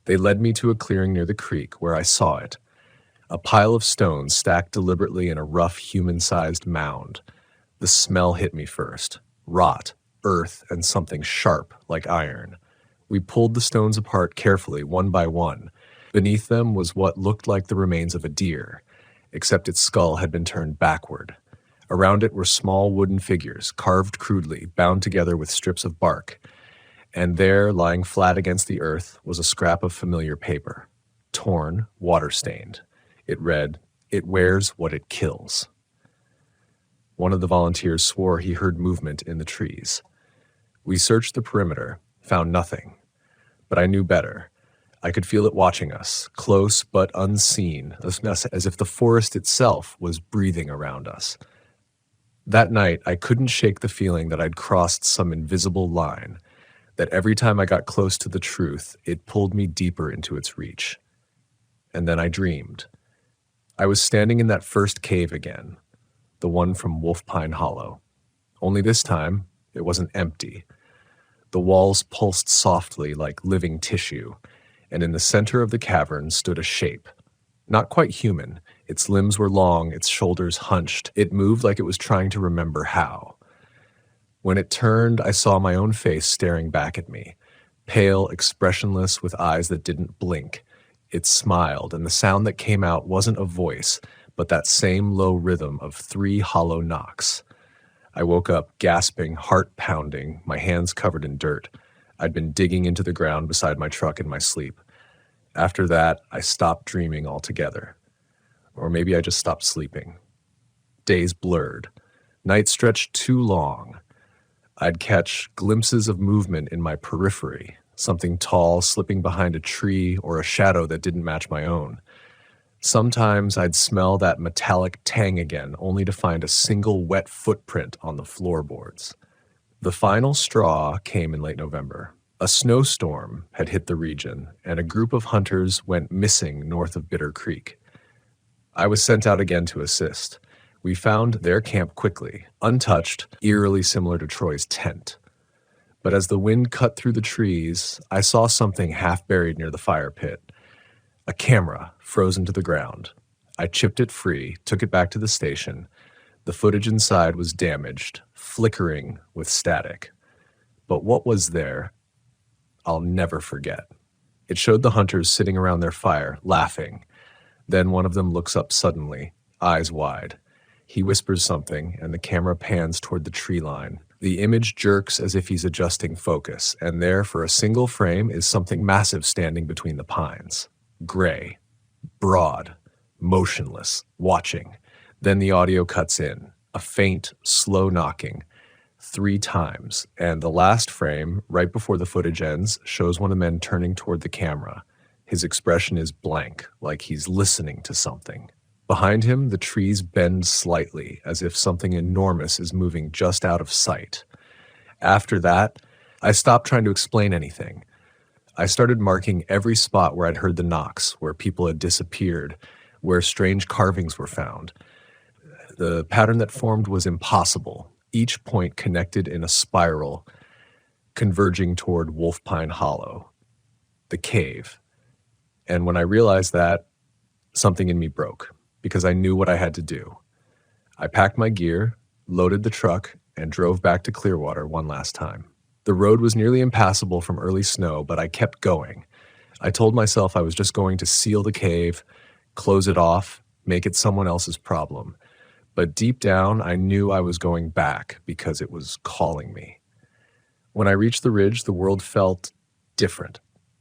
They led me to a clearing near the creek where I saw it. A pile of stones stacked deliberately in a rough, human-sized mound. The smell hit me first. Rot, earth, and something sharp like iron. We pulled the stones apart carefully, one by one. Beneath them was what looked like the remains of a deer, except its skull had been turned backward. Around it were small wooden figures, carved crudely, bound together with strips of bark. And there, lying flat against the earth, was a scrap of familiar paper. Torn, water-stained. It read, "It wears what it kills." One of the volunteers swore he heard movement in the trees. We searched the perimeter, found nothing. But I knew better. I could feel it watching us, close but unseen, as if the forest itself was breathing around us. That night, I couldn't shake the feeling that I'd crossed some invisible line, that every time I got close to the truth, it pulled me deeper into its reach. And then I dreamed. I was standing in that first cave again, the one from Wolfpine Hollow. Only this time, it wasn't empty. The walls pulsed softly like living tissue, and in the center of the cavern stood a shape. Not quite human. Its limbs were long, its shoulders hunched. It moved like it was trying to remember how. When it turned, I saw my own face staring back at me, pale, expressionless, with eyes that didn't blink. It smiled, and the sound that came out wasn't a voice, but that same low rhythm of 3 hollow knocks. I woke up, gasping, heart pounding, my hands covered in dirt. I'd been digging into the ground beside my truck in my sleep. After that, I stopped dreaming altogether. Or maybe I just stopped sleeping. Days blurred. Nights stretched too long. I'd catch glimpses of movement in my periphery, something tall slipping behind a tree or a shadow that didn't match my own. Sometimes I'd smell that metallic tang again, only to find a single wet footprint on the floorboards. The final straw came in late November. A snowstorm had hit the region, and a group of hunters went missing north of Bitter Creek. I was sent out again to assist. We found their camp quickly, untouched, eerily similar to Troy's tent. But as the wind cut through the trees, I saw something half buried near the fire pit. A camera frozen to the ground. I chipped it free, took it back to the station. The footage inside was damaged, flickering with static. But what was there, I'll never forget. It showed the hunters sitting around their fire, laughing. Then one of them looks up suddenly, eyes wide. He whispers something, and the camera pans toward the tree line. The image jerks as if he's adjusting focus, and there, for a single frame, is something massive standing between the pines. Gray, broad, motionless, watching. Then the audio cuts in, a faint, slow knocking, 3 times, and the last frame, right before the footage ends, shows one of the men turning toward the camera. His expression is blank, like he's listening to something. Behind him, the trees bend slightly, as if something enormous is moving just out of sight. After that, I stopped trying to explain anything. I started marking every spot where I'd heard the knocks, where people had disappeared, where strange carvings were found. The pattern that formed was impossible, each point connected in a spiral, converging toward Wolfpine Hollow, the cave. And when I realized that, something in me broke, because I knew what I had to do. I packed my gear, loaded the truck, and drove back to Clearwater one last time. The road was nearly impassable from early snow, but I kept going. I told myself I was just going to seal the cave, close it off, make it someone else's problem. But deep down, I knew I was going back because it was calling me. When I reached the ridge, the world felt different.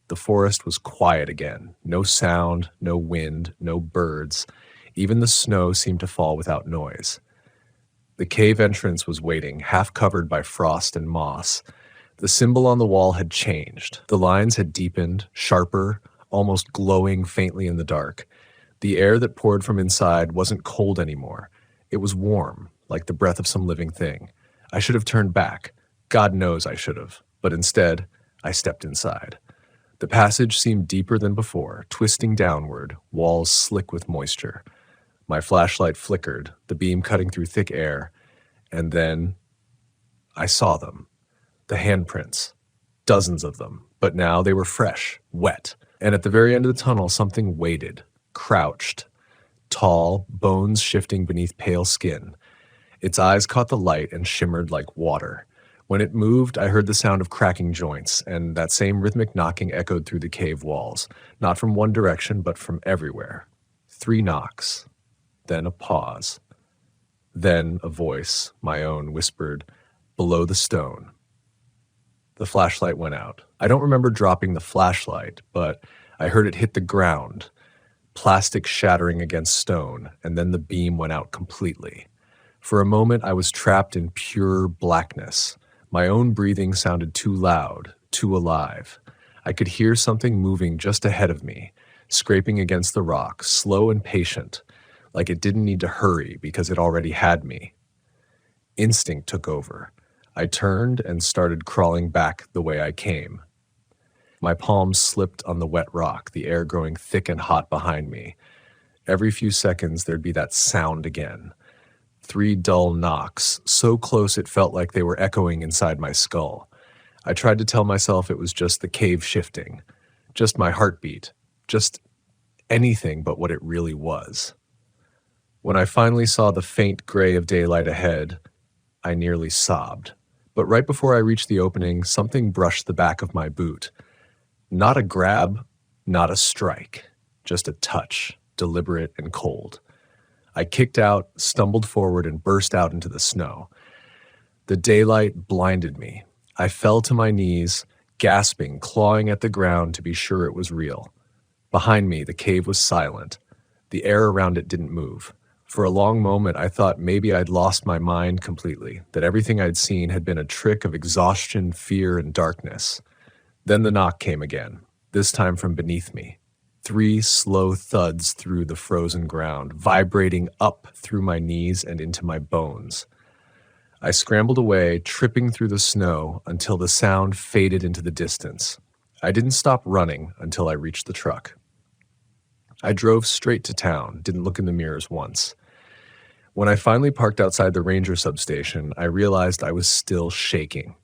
The forest was quiet again. No sound, no wind, no birds. Even the snow seemed to fall without noise. The cave entrance was waiting, half covered by frost and moss. The symbol on the wall had changed. The lines had deepened, sharper, almost glowing faintly in the dark. The air that poured from inside wasn't cold anymore. It was warm, like the breath of some living thing. I should have turned back. God knows I should have. But instead, I stepped inside. The passage seemed deeper than before, twisting downward, walls slick with moisture. My flashlight flickered, the beam cutting through thick air, and then I saw them. The handprints. dozens of them, but now they were fresh, wet. And at the very end of the tunnel, something waited, crouched, tall, bones shifting beneath pale skin. Its eyes caught the light and shimmered like water. When it moved, I heard the sound of cracking joints, and that same rhythmic knocking echoed through the cave walls, not from one direction, but from everywhere. 3 knocks, then a pause. Then a voice, my own, whispered, "Below the stone." The flashlight went out. I don't remember dropping the flashlight, but I heard it hit the ground, plastic shattering against stone, and then the beam went out completely. For a moment, I was trapped in pure blackness. My own breathing sounded too loud, too alive. I could hear something moving just ahead of me, scraping against the rock, slow and patient, like it didn't need to hurry because it already had me. Instinct took over. I turned and started crawling back the way I came. My palms slipped on the wet rock, the air growing thick and hot behind me. Every few seconds, there'd be that sound again. 3 dull knocks, so close it felt like they were echoing inside my skull. I tried to tell myself it was just the cave shifting, just my heartbeat, just anything but what it really was. When I finally saw the faint gray of daylight ahead, I nearly sobbed. But right before I reached the opening, something brushed the back of my boot. Not a grab, not a strike, just a touch, deliberate and cold. I kicked out, stumbled forward, and burst out into the snow. The daylight blinded me. I fell to my knees, gasping, clawing at the ground to be sure it was real. Behind me, the cave was silent. The air around it didn't move. For a long moment, I thought maybe I'd lost my mind completely, that everything I'd seen had been a trick of exhaustion, fear, and darkness. Then the knock came again, this time from beneath me. 3 slow thuds through the frozen ground, vibrating up through my knees and into my bones. I scrambled away, tripping through the snow until the sound faded into the distance. I didn't stop running until I reached the truck. I drove straight to town, didn't look in the mirrors once. When I finally parked outside the ranger substation, I realized I was still shaking.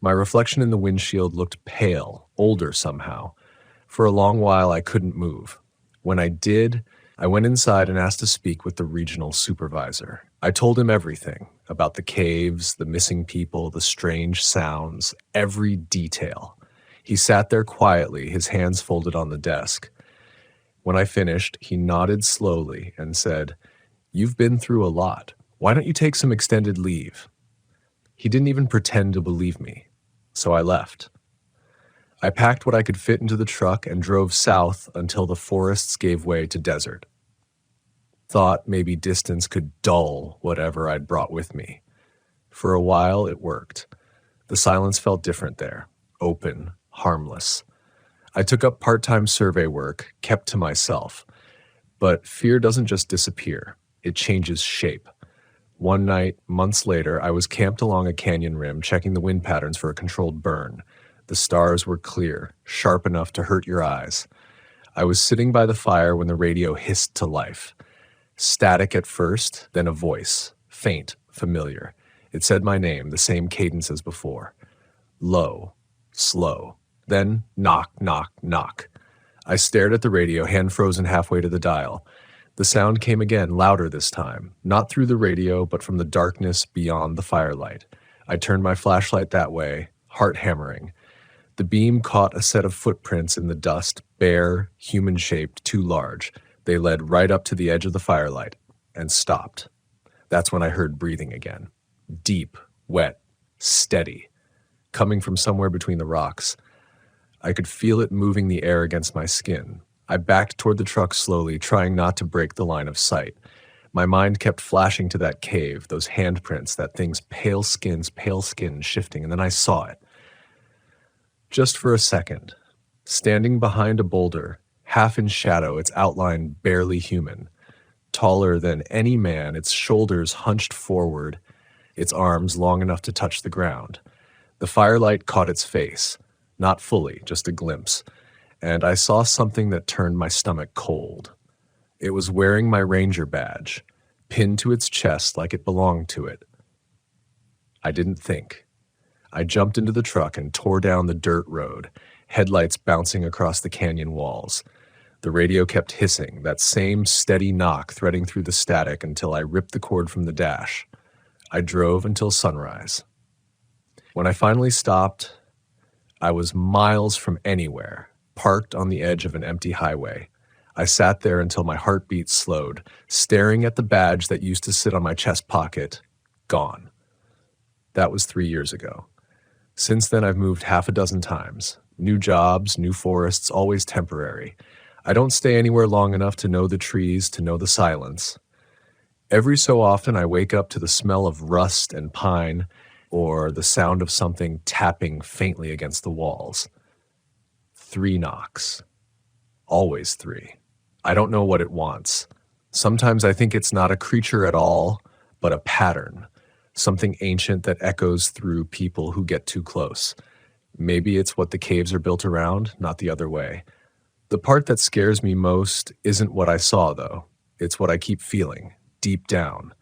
My reflection in the windshield looked pale, older somehow. For a long while, I couldn't move. When I did, I went inside and asked to speak with the regional supervisor. I told him everything about the caves, the missing people, the strange sounds, every detail. He sat there quietly, his hands folded on the desk. When I finished, he nodded slowly and said, "You've been through a lot. Why don't you take some extended leave?" He didn't even pretend to believe me, so I left. I packed what I could fit into the truck and drove south until the forests gave way to desert. Thought maybe distance could dull whatever I'd brought with me. For a while, it worked. The silence felt different there, open, harmless. I took up part-time survey work, kept to myself. But fear doesn't just disappear. It changes shape. One night, months later, I was camped along a canyon rim, checking the wind patterns for a controlled burn. The stars were clear, sharp enough to hurt your eyes. I was sitting by the fire when the radio hissed to life. Static at first, then a voice, faint, familiar. It said my name, the same cadence as before. Low, slow. Then knock, knock, knock. I stared at the radio, hand frozen halfway to the dial. The sound came again, louder this time, not through the radio, but from the darkness beyond the firelight. I turned my flashlight that way, heart hammering. The beam caught a set of footprints in the dust, bare, human-shaped, too large. They led right up to the edge of the firelight and stopped. That's when I heard breathing again. Deep, wet, steady, coming from somewhere between the rocks. I could feel it moving the air against my skin. I backed toward the truck slowly, trying not to break the line of sight. My mind kept flashing to that cave, those handprints, that thing's pale skin shifting, and then I saw it. Just for a second, standing behind a boulder, half in shadow, its outline barely human. Taller than any man, its shoulders hunched forward, its arms long enough to touch the ground. The firelight caught its face, not fully, just a glimpse, and I saw something that turned my stomach cold. It was wearing my ranger badge, pinned to its chest like it belonged to it. I didn't think. I jumped into the truck and tore down the dirt road, headlights bouncing across the canyon walls. The radio kept hissing, that same steady knock threading through the static until I ripped the cord from the dash. I drove until sunrise. When I finally stopped, I was miles from anywhere, parked on the edge of an empty highway. I sat there until my heartbeat slowed, staring at the badge that used to sit on my chest pocket, gone. That was 3 years ago. Since then, I've moved half a dozen times. New jobs, new forests, always temporary. I don't stay anywhere long enough to know the trees, to know the silence. Every so often, I wake up to the smell of rust and pine, or the sound of something tapping faintly against the walls. 3 knocks. Always 3. I don't know what it wants. Sometimes I think it's not a creature at all, but a pattern. Something ancient that echoes through people who get too close. Maybe it's what the caves are built around, not the other way. The part that scares me most isn't what I saw, though. It's what I keep feeling, deep down.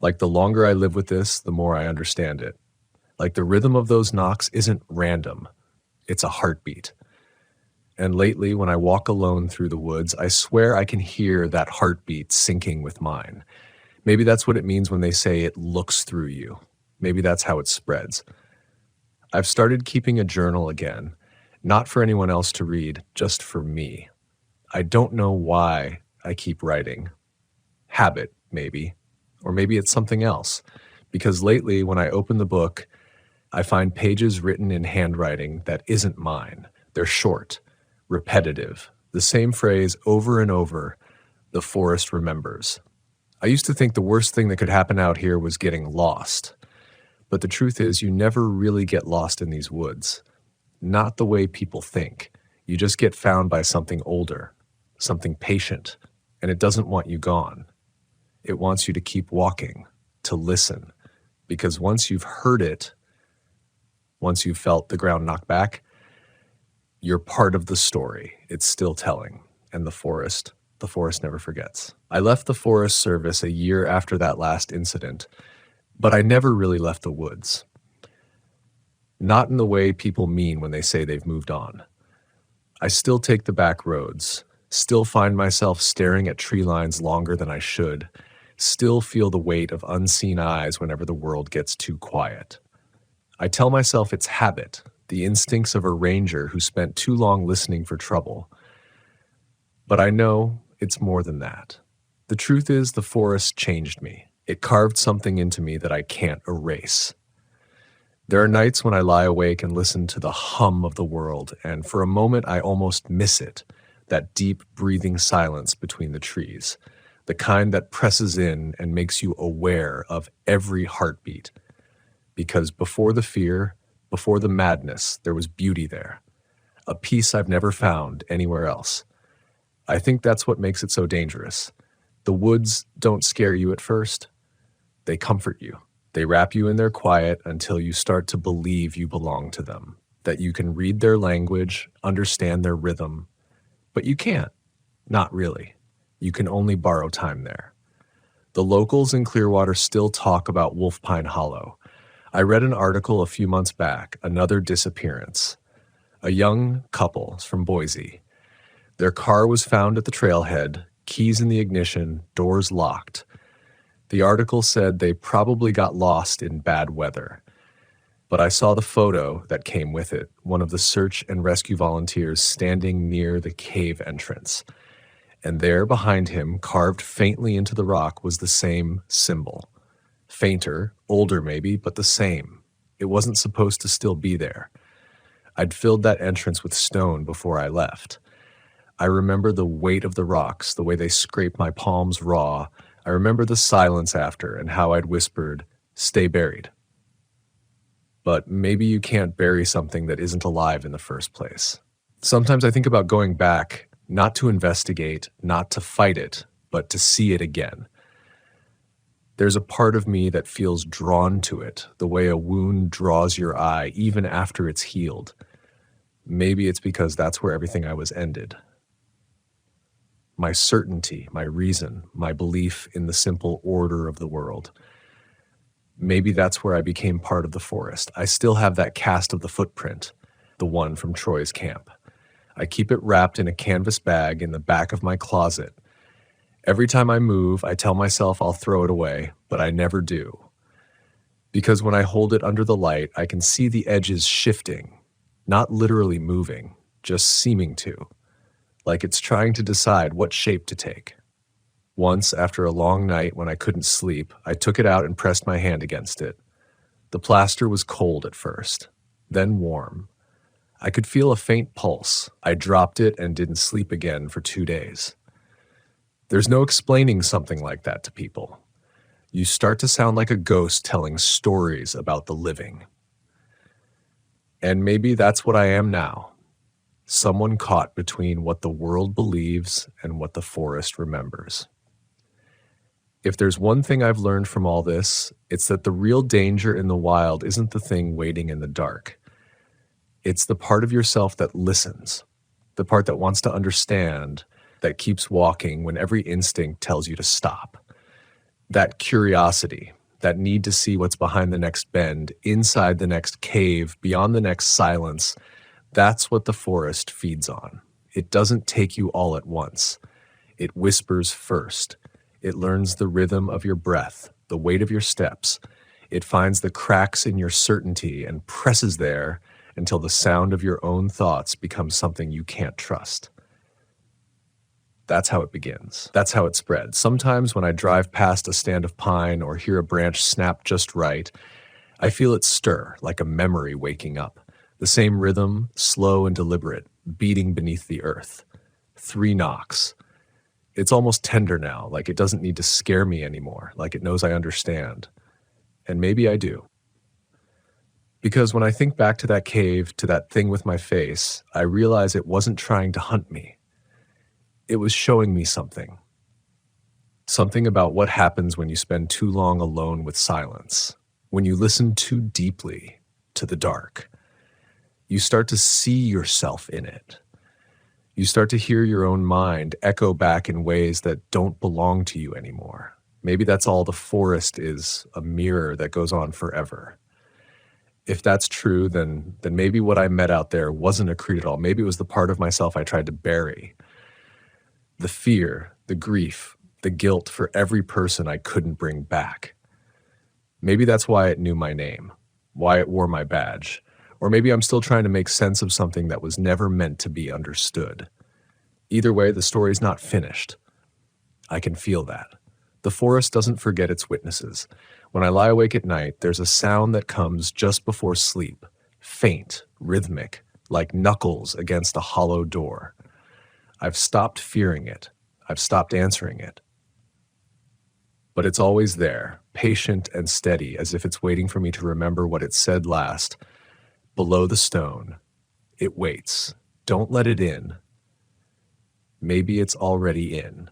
Like the longer I live with this, the more I understand it. Like the rhythm of those knocks isn't random. It's a heartbeat. And lately, when I walk alone through the woods, I swear I can hear that heartbeat syncing with mine. Maybe that's what it means when they say it looks through you. Maybe that's how it spreads. I've started keeping a journal again, not for anyone else to read, just for me. I don't know why I keep writing. Habit, maybe. Or maybe it's something else. Because lately, when I open the book, I find pages written in handwriting that isn't mine. They're short, repetitive, the same phrase over and over, the forest remembers. I used to think the worst thing that could happen out here was getting lost. But the truth is, you never really get lost in these woods. Not the way people think. You just get found by something older, something patient, and it doesn't want you gone. It wants you to keep walking, to listen, because once you've heard it, once you've felt the ground knock back, you're part of the story. It's still telling, and the forest never forgets. I left the Forest Service a year after that last incident, but I never really left the woods. Not in the way people mean when they say they've moved on. I still take the back roads, still find myself staring at tree lines longer than I should, still feel the weight of unseen eyes whenever the world gets too quiet. I tell myself it's habit, the instincts of a ranger who spent too long listening for trouble. But I know it's more than that. The truth is, the forest changed me. It carved something into me that I can't erase. There are nights when I lie awake and listen to the hum of the world, and for a moment I almost miss it, that deep breathing silence between the trees, the kind that presses in and makes you aware of every heartbeat. Because before the fear, before the madness, there was beauty there, a peace I've never found anywhere else. I think that's what makes it so dangerous. The woods don't scare you at first. They comfort you. They wrap you in their quiet until you start to believe you belong to them, that you can read their language, understand their rhythm. But you can't. Not really. You can only borrow time there. The locals in Clearwater still talk about Wolf Pine Hollow. I read an article a few months back, another disappearance. A young couple from Boise. Their car was found at the trailhead, keys in the ignition, doors locked. The article said they probably got lost in bad weather. But I saw the photo that came with it, one of the search and rescue volunteers standing near the cave entrance. And there behind him, carved faintly into the rock, was the same symbol. Fainter, older maybe, but the same. It wasn't supposed to still be there. I'd filled that entrance with stone before I left. I remember the weight of the rocks, the way they scraped my palms raw. I remember the silence after and how I'd whispered, "Stay buried." But maybe you can't bury something that isn't alive in the first place. Sometimes I think about going back, not to investigate, not to fight it, but to see it again. There's a part of me that feels drawn to it, the way a wound draws your eye even after it's healed. Maybe it's because that's where everything I was ended. My certainty, my reason, my belief in the simple order of the world. Maybe that's where I became part of the forest. I still have that cast of the footprint, the one from Troy's camp. I keep it wrapped in a canvas bag in the back of my closet. Every time I move, I tell myself I'll throw it away, but I never do. Because when I hold it under the light, I can see the edges shifting, not literally moving, just seeming to, like it's trying to decide what shape to take. Once, after a long night when I couldn't sleep, I took it out and pressed my hand against it. The plaster was cold at first, then warm. I could feel a faint pulse. I dropped it and didn't sleep again for 2 days. There's no explaining something like that to people. You start to sound like a ghost telling stories about the living. And maybe that's what I am now. Someone caught between what the world believes and what the forest remembers. If there's one thing I've learned from all this, it's that the real danger in the wild isn't the thing waiting in the dark. It's the part of yourself that listens, the part that wants to understand, that keeps walking when every instinct tells you to stop. That curiosity, that need to see what's behind the next bend, inside the next cave, beyond the next silence, that's what the forest feeds on. It doesn't take you all at once. It whispers first. It learns the rhythm of your breath, the weight of your steps. It finds the cracks in your certainty and presses there until the sound of your own thoughts becomes something you can't trust. That's how it begins. That's how it spreads. Sometimes when I drive past a stand of pine or hear a branch snap just right, I feel it stir like a memory waking up. The same rhythm, slow and deliberate, beating beneath the earth. 3 knocks. It's almost tender now, like it doesn't need to scare me anymore, like it knows I understand. And maybe I do. Because when I think back to that cave, to that thing with my face, I realize it wasn't trying to hunt me. It was showing me something. Something about what happens when you spend too long alone with silence. When you listen too deeply to the dark. You start to see yourself in it. You start to hear your own mind echo back in ways that don't belong to you anymore. Maybe that's all the forest is, a mirror that goes on forever. If that's true, then maybe what I met out there wasn't a creed at all. Maybe it was the part of myself I tried to bury. The fear, the grief, the guilt for every person I couldn't bring back. Maybe that's why it knew my name, why it wore my badge. Or maybe I'm still trying to make sense of something that was never meant to be understood. Either way, the story's not finished. I can feel that. The forest doesn't forget its witnesses. When I lie awake at night, there's a sound that comes just before sleep, faint, rhythmic, like knuckles against a hollow door. I've stopped fearing it. I've stopped answering it. But it's always there, patient and steady, as if it's waiting for me to remember what it said last. Below the stone, it waits. Don't let it in. Maybe it's already in.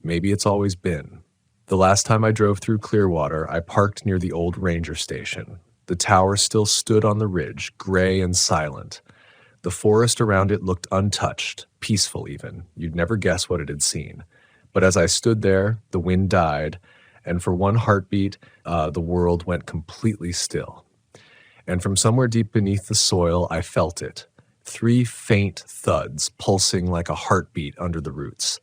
Maybe it's always been. The last time I drove through Clearwater, I parked near the old ranger station. The tower still stood on the ridge, gray and silent. The forest around it looked untouched, peaceful even. You'd never guess what it had seen. But as I stood there, the wind died, and for one heartbeat, the world went completely still. And from somewhere deep beneath the soil, I felt it. 3 faint thuds pulsing like a heartbeat under the roots.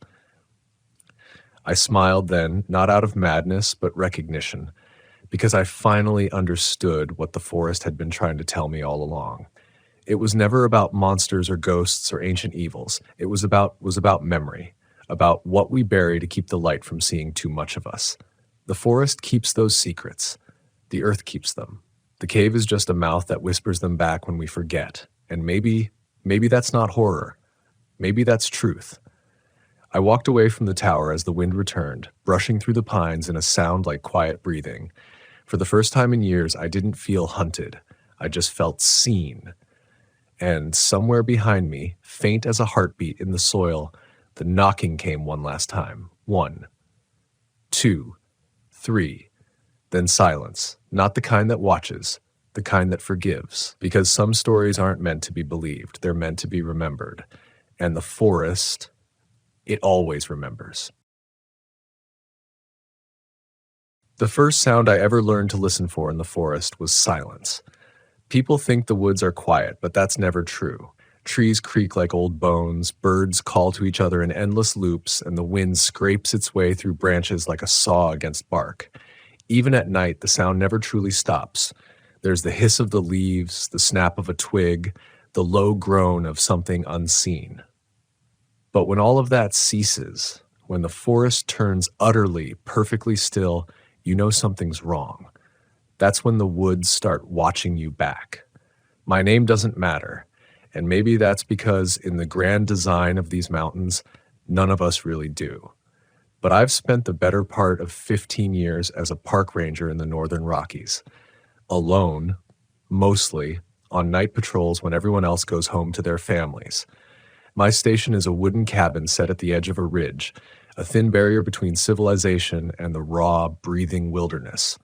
I smiled then, not out of madness, but recognition, because I finally understood what the forest had been trying to tell me all along. It was never about monsters or ghosts or ancient evils. It was about memory, about what we bury to keep the light from seeing too much of us. The forest keeps those secrets. The earth keeps them. The cave is just a mouth that whispers them back when we forget. And maybe that's not horror. Maybe that's truth. I walked away from the tower as the wind returned, brushing through the pines in a sound like quiet breathing. For the first time in years, I didn't feel hunted. I just felt seen. And somewhere behind me, faint as a heartbeat in the soil, the knocking came one last time. 1, 2, 3. Then silence. Not the kind that watches, the kind that forgives. Because some stories aren't meant to be believed. They're meant to be remembered. And the forest, it always remembers. The first sound I ever learned to listen for in the forest was silence. People think the woods are quiet, but that's never true. Trees creak like old bones, birds call to each other in endless loops, and the wind scrapes its way through branches like a saw against bark. Even at night, the sound never truly stops. There's the hiss of the leaves, the snap of a twig, the low groan of something unseen. But when all of that ceases, when the forest turns utterly, perfectly still, you know something's wrong. That's when the woods start watching you back. My name doesn't matter, and maybe that's because in the grand design of these mountains, none of us really do. But I've spent the better part of 15 years as a park ranger in the Northern Rockies, alone, mostly, on night patrols when everyone else goes home to their families. My station is a wooden cabin set at the edge of a ridge, a thin barrier between civilization and the raw, breathing wilderness.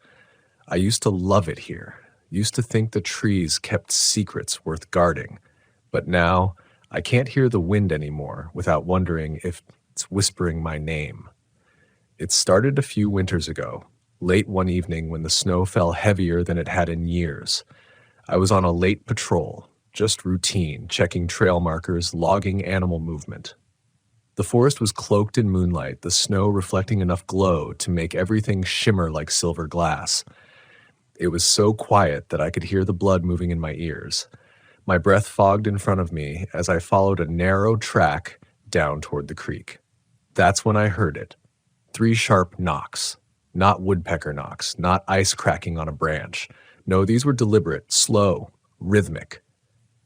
I used to love it here, used to think the trees kept secrets worth guarding, but now I can't hear the wind anymore without wondering if it's whispering my name. It started a few winters ago, late one evening when the snow fell heavier than it had in years. I was on a late patrol, just routine, checking trail markers, logging animal movement. The forest was cloaked in moonlight, the snow reflecting enough glow to make everything shimmer like silver glass. It was so quiet that I could hear the blood moving in my ears. My breath fogged in front of me as I followed a narrow track down toward the creek. That's when I heard it. 3 sharp knocks. Not woodpecker knocks, not ice cracking on a branch. No, these were deliberate, slow, rhythmic.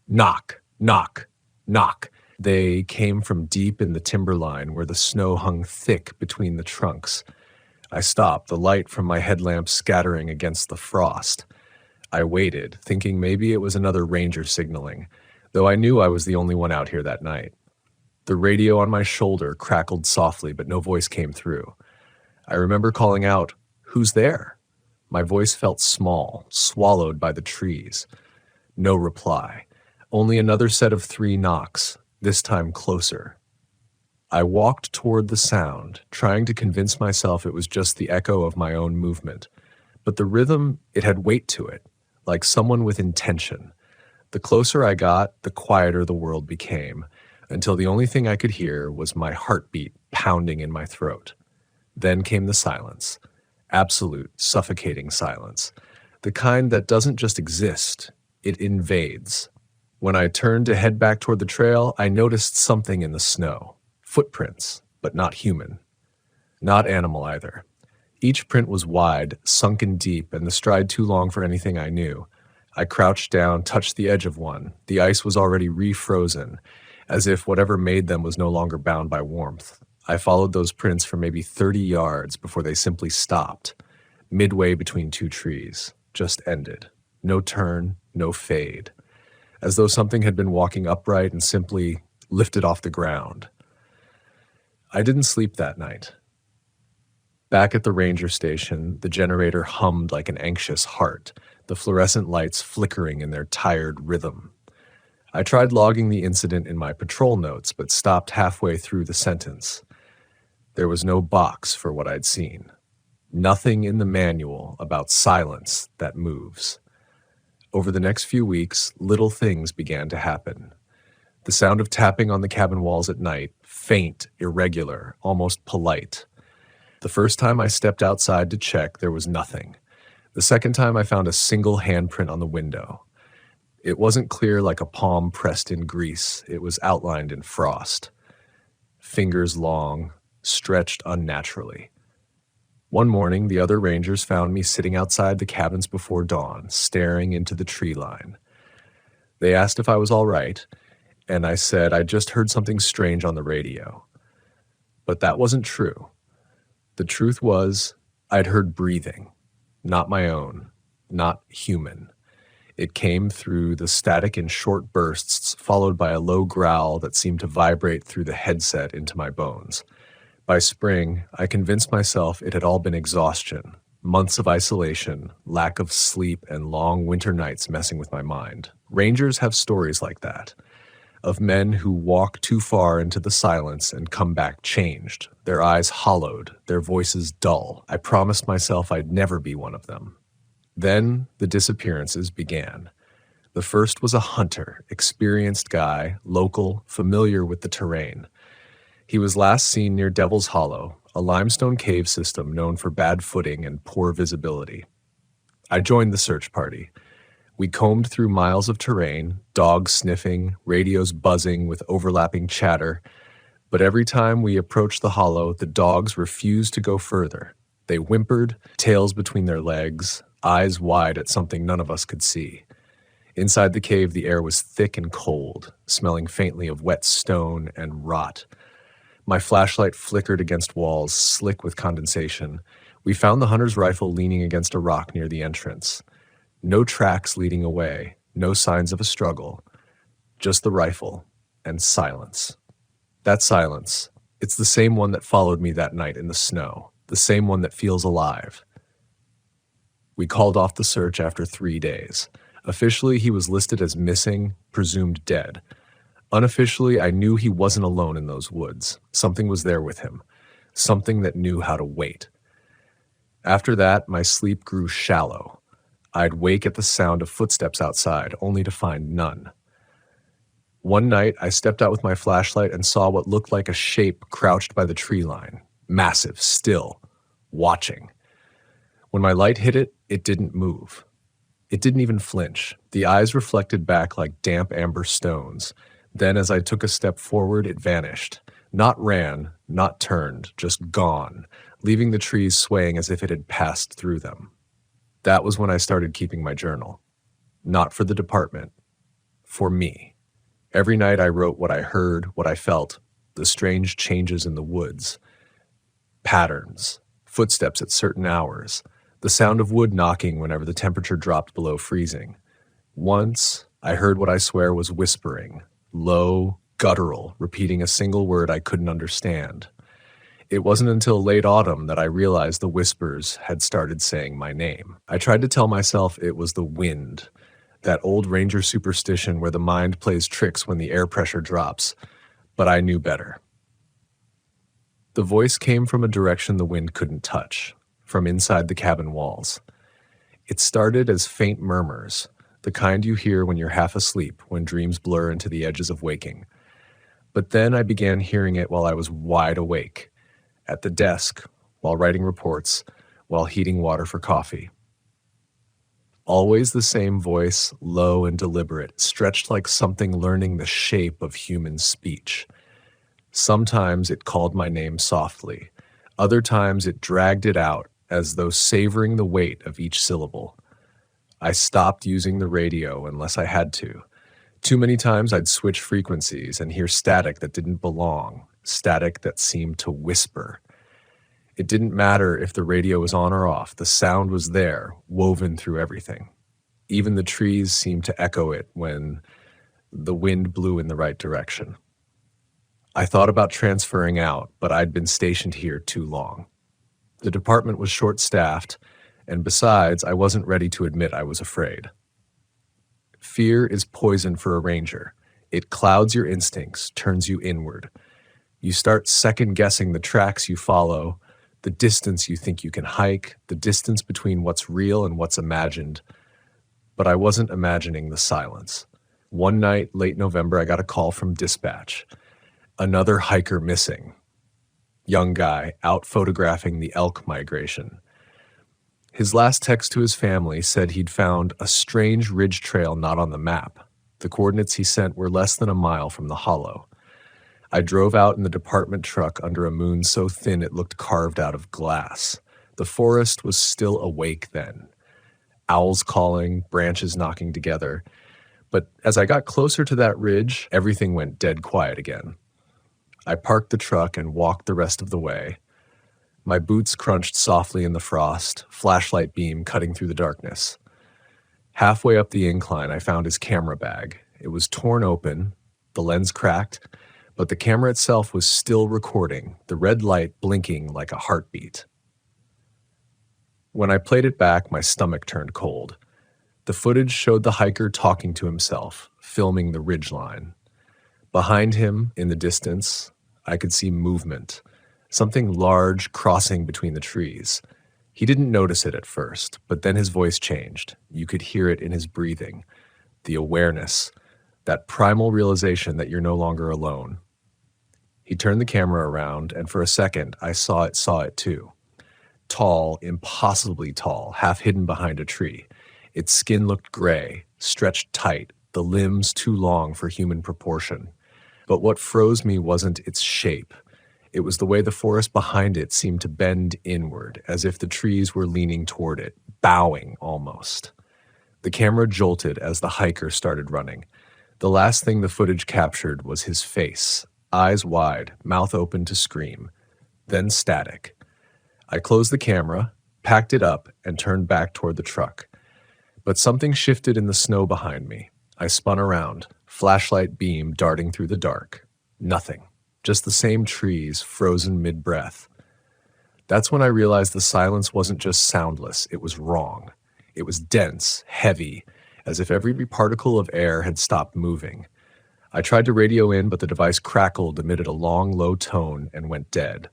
Knock, knock, knock. They came from deep in the timberline where the snow hung thick between the trunks. I stopped, the light from my headlamp scattering against the frost. I waited, thinking maybe it was another ranger signaling, though I knew I was the only one out here that night. The radio on my shoulder crackled softly, but no voice came through. I remember calling out, "Who's there?" My voice felt small, swallowed by the trees. No reply. Only another set of 3 knocks, this time closer. I walked toward the sound, trying to convince myself it was just the echo of my own movement. But the rhythm, it had weight to it, like someone with intention. The closer I got, the quieter the world became, until the only thing I could hear was my heartbeat pounding in my throat. Then came the silence. Absolute, suffocating silence. The kind that doesn't just exist, it invades. When I turned to head back toward the trail, I noticed something in the snow. Footprints, but not human. Not animal either. Each print was wide, sunken deep, and the stride too long for anything I knew. I crouched down, touched the edge of one. The ice was already refrozen, as if whatever made them was no longer bound by warmth. I followed those prints for maybe 30 yards before they simply stopped, midway between 2 trees, just ended. No turn, no fade. As though something had been walking upright and simply lifted off the ground. I didn't sleep that night. Back at the ranger station, the generator hummed like an anxious heart, the fluorescent lights flickering in their tired rhythm. I tried logging the incident in my patrol notes, but stopped halfway through the sentence. There was no box for what I'd seen. Nothing in the manual about silence that moves. Over the next few weeks, little things began to happen. The sound of tapping on the cabin walls at night, faint, irregular, almost polite. The first time I stepped outside to check, there was nothing. The second time I found a single handprint on the window. It wasn't clear like a palm pressed in grease. It was outlined in frost. Fingers long, stretched unnaturally. One morning, the other rangers found me sitting outside the cabins before dawn, staring into the tree line. They asked if I was all right, and I said I'd just heard something strange on the radio. But that wasn't true. The truth was, I'd heard breathing. Not my own. Not human. It came through the static in short bursts, followed by a low growl that seemed to vibrate through the headset into my bones. By spring, I convinced myself it had all been exhaustion, months of isolation, lack of sleep, and long winter nights messing with my mind. Rangers have stories like that. of men who walk too far into the silence and come back changed, their eyes hollowed, their voices dull. I promised myself I'd never be one of them. Then the disappearances began. The first was a hunter, experienced guy, local, familiar with the terrain. He was last seen near Devil's Hollow, a limestone cave system known for bad footing and poor visibility. I joined the search party. We combed through miles of terrain, dogs sniffing, radios buzzing with overlapping chatter. But every time we approached the hollow, the dogs refused to go further. They whimpered, tails between their legs, eyes wide at something none of us could see. Inside the cave, the air was thick and cold, smelling faintly of wet stone and rot. My flashlight flickered against walls, slick with condensation. We found the hunter's rifle leaning against a rock near the entrance. No tracks leading away, no signs of a struggle. Just the rifle and silence. That silence, it's the same one that followed me that night in the snow, the same one that feels alive. We called off the search after 3 days. Officially, he was listed as missing, presumed dead. Unofficially, I knew he wasn't alone in those woods. Something was there with him. Something that knew how to wait. After that, my sleep grew shallow. I'd wake at the sound of footsteps outside, only to find none. One night, I stepped out with my flashlight and saw what looked like a shape crouched by the tree line. Massive, still, watching. When my light hit it, it didn't move. It didn't even flinch. The eyes reflected back like damp amber stones. Then, as I took a step forward, it vanished. Not ran, not turned, just gone, leaving the trees swaying as if it had passed through them. That was when I started keeping my journal. Not for the department. For me. Every night I wrote what I heard, what I felt, the strange changes in the woods. Patterns, footsteps at certain hours, the sound of wood knocking whenever the temperature dropped below freezing. Once, I heard what I swear was whispering, low, guttural, repeating a single word I couldn't understand. It wasn't until late autumn that I realized the whispers had started saying my name. I tried to tell myself it was the wind, that old ranger superstition where the mind plays tricks when the air pressure drops, but I knew better. The voice came from a direction the wind couldn't touch, from inside the cabin walls. It started as faint murmurs, the kind you hear when you're half asleep, when dreams blur into the edges of waking. But then I began hearing it while I was wide awake, at the desk, while writing reports, while heating water for coffee. Always the same voice, low and deliberate, stretched like something learning the shape of human speech. Sometimes it called my name softly. Other times it dragged it out, as though savoring the weight of each syllable. I stopped using the radio unless I had to. Too many times I'd switch frequencies and hear static that didn't belong, static that seemed to whisper. It didn't matter if the radio was on or off, the sound was there, woven through everything. Even the trees seemed to echo it when the wind blew in the right direction. I thought about transferring out, but I'd been stationed here too long. The department was short-staffed, and besides, I wasn't ready to admit I was afraid. Fear is poison for a ranger. It clouds your instincts, turns you inward. You start second-guessing the tracks you follow, the distance you think you can hike, the distance between what's real and what's imagined. But I wasn't imagining the silence. One night, late November, I got a call from dispatch. Another hiker missing. Young guy, out photographing the elk migration. His last text to his family said he'd found a strange ridge trail not on the map. The coordinates he sent were less than a mile from the hollow. I drove out in the department truck under a moon so thin it looked carved out of glass. The forest was still awake then. Owls calling, branches knocking together. But as I got closer to that ridge, everything went dead quiet again. I parked the truck and walked the rest of the way. My boots crunched softly in the frost, flashlight beam cutting through the darkness. Halfway up the incline, I found his camera bag. It was torn open, the lens cracked, but the camera itself was still recording, the red light blinking like a heartbeat. When I played it back, my stomach turned cold. The footage showed the hiker talking to himself, filming the ridgeline. Behind him, in the distance, I could see movement, something large crossing between the trees. He didn't notice it at first, but then his voice changed. You could hear it in his breathing, the awareness, that primal realization that you're no longer alone. He turned the camera around, and for a second, I saw it too. Tall, impossibly tall, half hidden behind a tree. Its skin looked gray, stretched tight, the limbs too long for human proportion. But what froze me wasn't its shape. It was the way the forest behind it seemed to bend inward, as if the trees were leaning toward it, bowing almost. The camera jolted as the hiker started running. The last thing the footage captured was his face, eyes wide, mouth open to scream, then static. I closed the camera, packed it up, and turned back toward the truck. But something shifted in the snow behind me. I spun around, flashlight beam darting through the dark. Nothing. Just the same trees, frozen mid-breath. That's when I realized the silence wasn't just soundless, it was wrong. It was dense, heavy, as if every particle of air had stopped moving. I tried to radio in, but the device crackled, emitted a long, low tone, and went dead.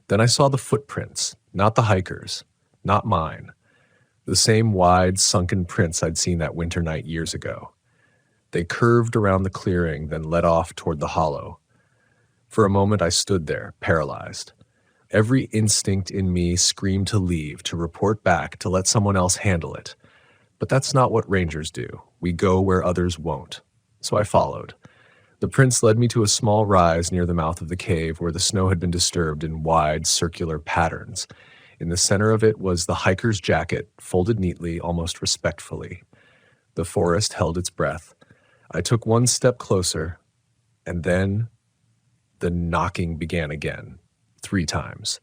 Then I saw the footprints, not the hikers, not mine. The same wide, sunken prints I'd seen that winter night years ago. They curved around the clearing, then led off toward the hollow. For a moment I stood there, paralyzed. Every instinct in me screamed to leave, to report back, to let someone else handle it. But that's not what rangers do. We go where others won't. So I followed. The prints led me to a small rise near the mouth of the cave where the snow had been disturbed in wide, circular patterns. In the center of it was the hiker's jacket, folded neatly, almost respectfully. The forest held its breath. I took one step closer, and then the knocking began again, 3 times.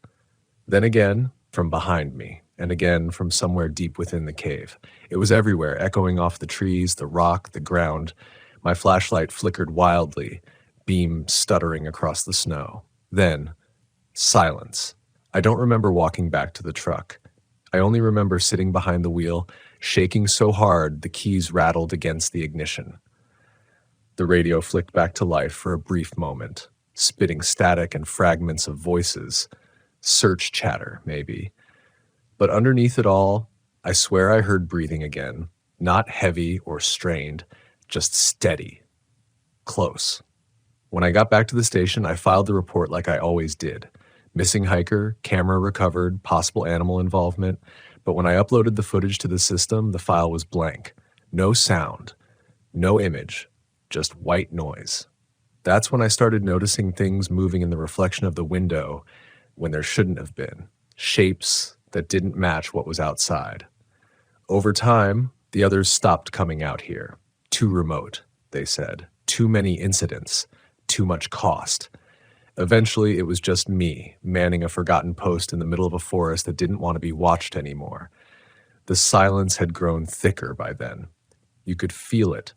Then again, from behind me, and again from somewhere deep within the cave. It was everywhere, echoing off the trees, the rock, the ground. My flashlight flickered wildly, beam stuttering across the snow. Then, silence. I don't remember walking back to the truck. I only remember sitting behind the wheel, shaking so hard the keys rattled against the ignition. The radio flicked back to life for a brief moment, spitting static and fragments of voices. Search chatter, maybe. But underneath it all, I swear I heard breathing again, not heavy or strained, just steady, close. When I got back to the station, I filed the report like I always did. Missing hiker, camera recovered, possible animal involvement. But when I uploaded the footage to the system, the file was blank. No sound, no image, just white noise. That's when I started noticing things moving in the reflection of the window when there shouldn't have been. Shapes that didn't match what was outside. Over time, the others stopped coming out here. Too remote, they said. Too many incidents. Too much cost. Eventually, it was just me, manning a forgotten post in the middle of a forest that didn't want to be watched anymore. The silence had grown thicker by then. You could feel it,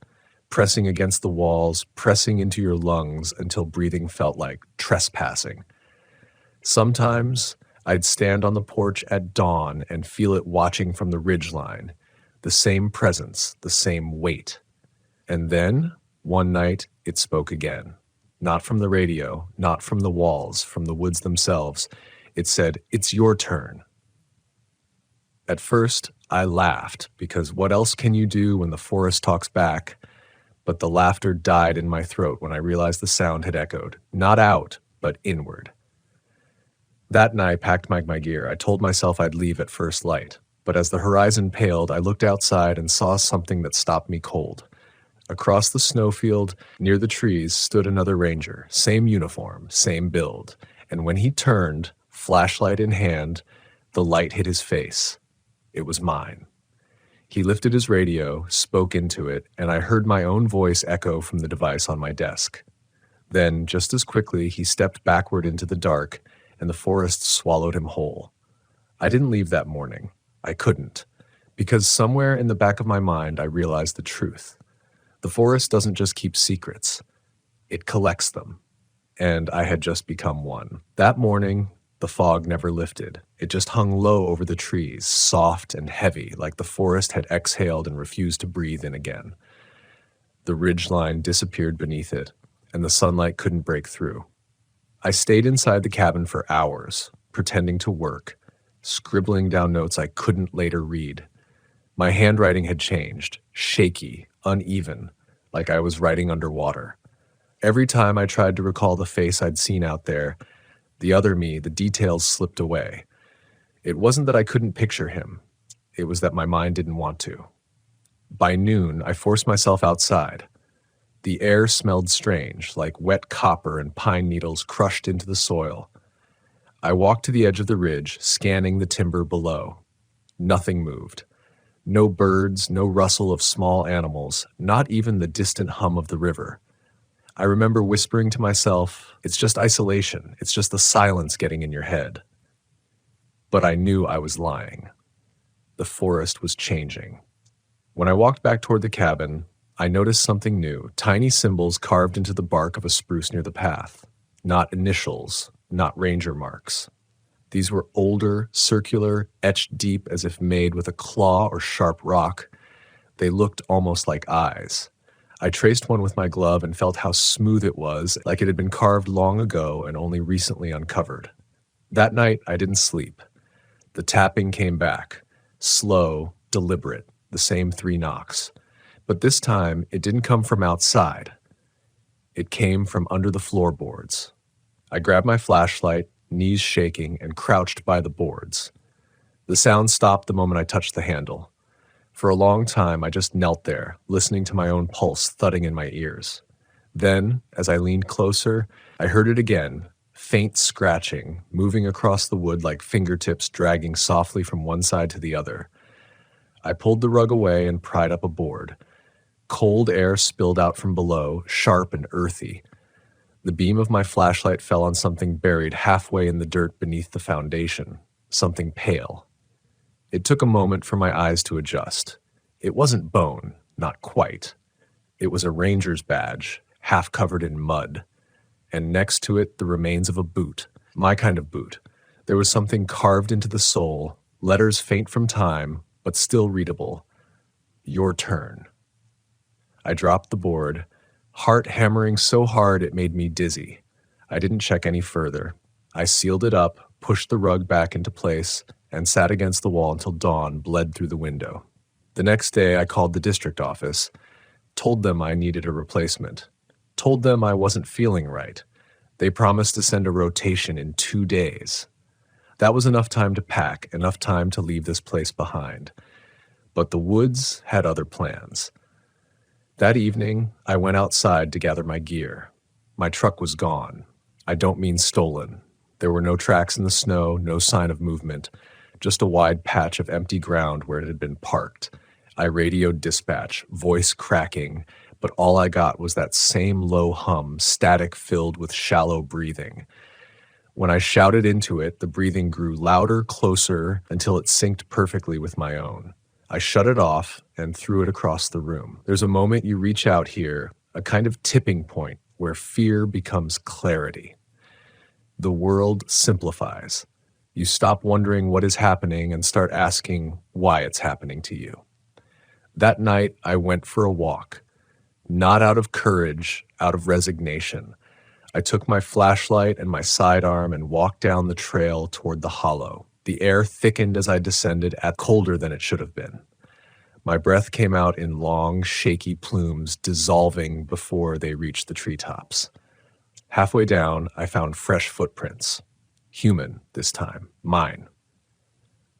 pressing against the walls, pressing into your lungs until breathing felt like trespassing. Sometimes, I'd stand on the porch at dawn and feel it watching from the ridgeline, the same presence, the same weight. And then, one night, it spoke again. Not from the radio, not from the walls, from the woods themselves. It said, "It's your turn." At first, I laughed, because what else can you do when the forest talks back? But the laughter died in my throat when I realized the sound had echoed, not out, but inward. That night, I packed my gear. I told myself I'd leave at first light. But as the horizon paled, I looked outside and saw something that stopped me cold. Across the snowfield, near the trees, stood another ranger, same uniform, same build. And when he turned, flashlight in hand, the light hit his face. It was mine. He lifted his radio, spoke into it, and I heard my own voice echo from the device on my desk. Then, just as quickly, he stepped backward into the dark, and the forest swallowed him whole. I didn't leave that morning. I couldn't. Because somewhere in the back of my mind, I realized the truth. The forest doesn't just keep secrets. It collects them. And I had just become one. That morning, the fog never lifted. It just hung low over the trees, soft and heavy, like the forest had exhaled and refused to breathe in again. The ridgeline disappeared beneath it. and the sunlight couldn't break through. I stayed inside the cabin for hours, pretending to work, scribbling down notes I couldn't later read. My handwriting had changed, shaky, uneven, like I was writing underwater. Every time I tried to recall the face I'd seen out there, the other me, the details slipped away. It wasn't that I couldn't picture him. It was that my mind didn't want to. By noon, I forced myself outside. The air smelled strange, like wet copper and pine needles crushed into the soil. I walked to the edge of the ridge, scanning the timber below. Nothing moved. No birds, no rustle of small animals, not even the distant hum of the river. I remember whispering to myself, it's just isolation, it's just the silence getting in your head. But I knew I was lying. The forest was changing. When I walked back toward the cabin, I noticed something new, tiny symbols carved into the bark of a spruce near the path. Not initials, not ranger marks. These were older, circular, etched deep as if made with a claw or sharp rock. They looked almost like eyes. I traced one with my glove and felt how smooth it was, like it had been carved long ago and only recently uncovered. That night, I didn't sleep. The tapping came back, slow, deliberate, the same 3 knocks. But this time, it didn't come from outside. It came from under the floorboards. I grabbed my flashlight, knees shaking, and crouched by the boards. The sound stopped the moment I touched the handle. For a long time, I just knelt there, listening to my own pulse thudding in my ears. Then, as I leaned closer, I heard it again, faint scratching, moving across the wood like fingertips dragging softly from one side to the other. I pulled the rug away and pried up a board. Cold air spilled out from below, sharp and earthy. The beam of my flashlight fell on something buried halfway in the dirt beneath the foundation, something pale. It took a moment for my eyes to adjust. It wasn't bone, not quite. It was a ranger's badge, half covered in mud, and next to it the remains of a boot, my kind of boot. There was something carved into the sole, letters faint from time, but still readable. Your turn. I dropped the board, heart hammering so hard it made me dizzy. I didn't check any further. I sealed it up, pushed the rug back into place, and sat against the wall until dawn bled through the window. The next day, I called the district office, told them I needed a replacement, told them I wasn't feeling right. They promised to send a rotation in 2 days. That was enough time to pack, enough time to leave this place behind. But the woods had other plans. That evening, I went outside to gather my gear. My truck was gone. I don't mean stolen. There were no tracks in the snow, no sign of movement, just a wide patch of empty ground where it had been parked. I radioed dispatch, voice cracking, but all I got was that same low hum, static filled with shallow breathing. When I shouted into it, the breathing grew louder, closer, until it synced perfectly with my own. I shut it off and threw it across the room. There's a moment you reach out here, a kind of tipping point where fear becomes clarity. The world simplifies. You stop wondering what is happening and start asking why it's happening to you. That night, I went for a walk. Not out of courage, out of resignation. I took my flashlight and my sidearm and walked down the trail toward the hollow. The air thickened as I descended, colder than it should have been. My breath came out in long, shaky plumes, dissolving before they reached the treetops. Halfway down, I found fresh footprints. Human, this time. Mine.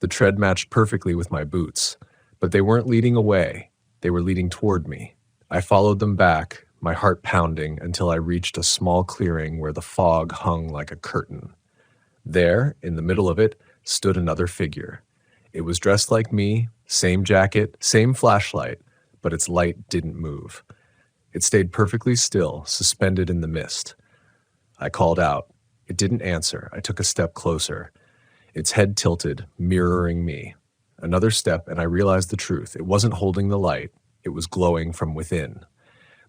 The tread matched perfectly with my boots, but they weren't leading away. They were leading toward me. I followed them back, my heart pounding, until I reached a small clearing where the fog hung like a curtain. There, in the middle of it, stood another figure. It was dressed like me, same jacket, same flashlight, but its light didn't move. It stayed perfectly still, suspended in the mist. I called out. It didn't answer. I took a step closer. Its head tilted, mirroring me. Another step, and I realized the truth. It wasn't holding the light. It was glowing from within.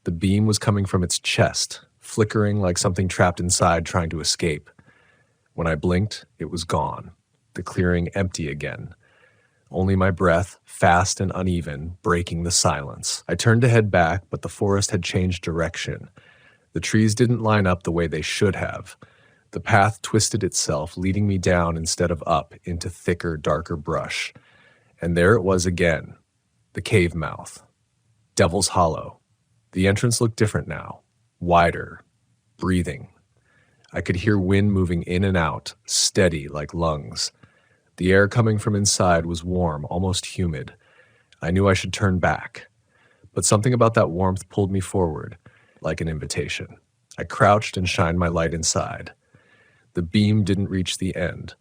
The beam was coming from its chest, flickering like something trapped inside trying to escape. When I blinked, it was gone. The clearing empty again. Only my breath, fast and uneven, breaking the silence. I turned to head back, but the forest had changed direction. The trees didn't line up the way they should have. The path twisted itself, leading me down instead of up into thicker, darker brush. And there it was again, the cave mouth. Devil's Hollow. The entrance looked different now, wider, breathing. I could hear wind moving in and out, steady like lungs. The air coming from inside was warm, almost humid. I knew I should turn back. But something about that warmth pulled me forward, like an invitation. I crouched and shined my light inside. The beam didn't reach the end.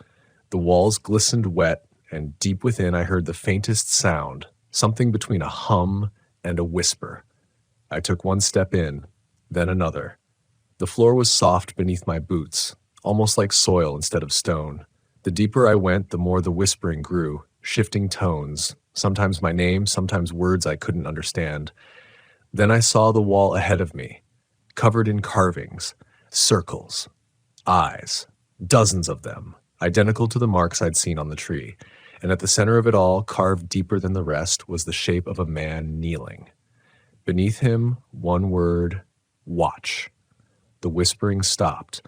The walls glistened wet, and deep within I heard the faintest sound, something between a hum and a whisper. I took one step in, then another. The floor was soft beneath my boots, almost like soil instead of stone. The deeper I went, the more the whispering grew, shifting tones, sometimes my name, sometimes words I couldn't understand. Then I saw the wall ahead of me, covered in carvings, circles, eyes, dozens of them, identical to the marks I'd seen on the tree. And at the center of it all, carved deeper than the rest, was the shape of a man kneeling. Beneath him, one word, watch. The whispering stopped.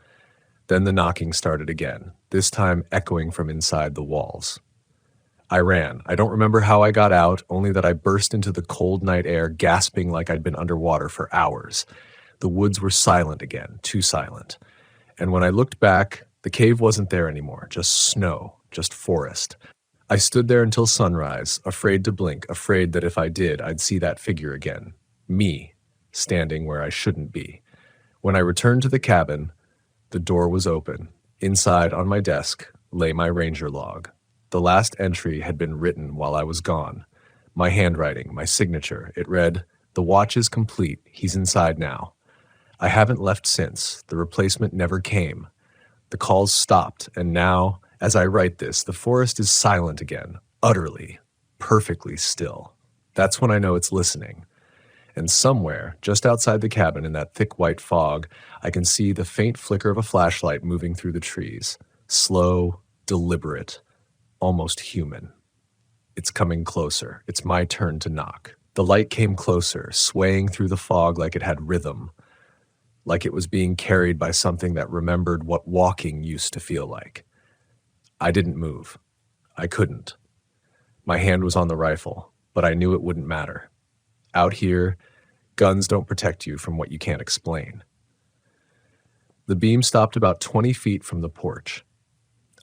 Then the knocking started again, this time echoing from inside the walls. I ran. I don't remember how I got out, only that I burst into the cold night air, gasping like I'd been underwater for hours. The woods were silent again, too silent. And when I looked back, the cave wasn't there anymore, just snow, just forest. I stood there until sunrise, afraid to blink, afraid that if I did, I'd see that figure again. Me, standing where I shouldn't be. When I returned to the cabin, the door was open. Inside, on my desk, lay my ranger log. The last entry had been written while I was gone. My handwriting, my signature. It read, "The watch is complete. He's inside now." I haven't left since. The replacement never came. The calls stopped, and now, as I write this, the forest is silent again, utterly, perfectly still. That's when I know it's listening. And somewhere, just outside the cabin in that thick white fog, I can see the faint flicker of a flashlight moving through the trees. Slow, deliberate, almost human. It's coming closer. It's my turn to knock. The light came closer, swaying through the fog like it had rhythm, like it was being carried by something that remembered what walking used to feel like. I didn't move. I couldn't. My hand was on the rifle, but I knew it wouldn't matter. Out here, guns don't protect you from what you can't explain. The beam stopped about 20 feet from the porch.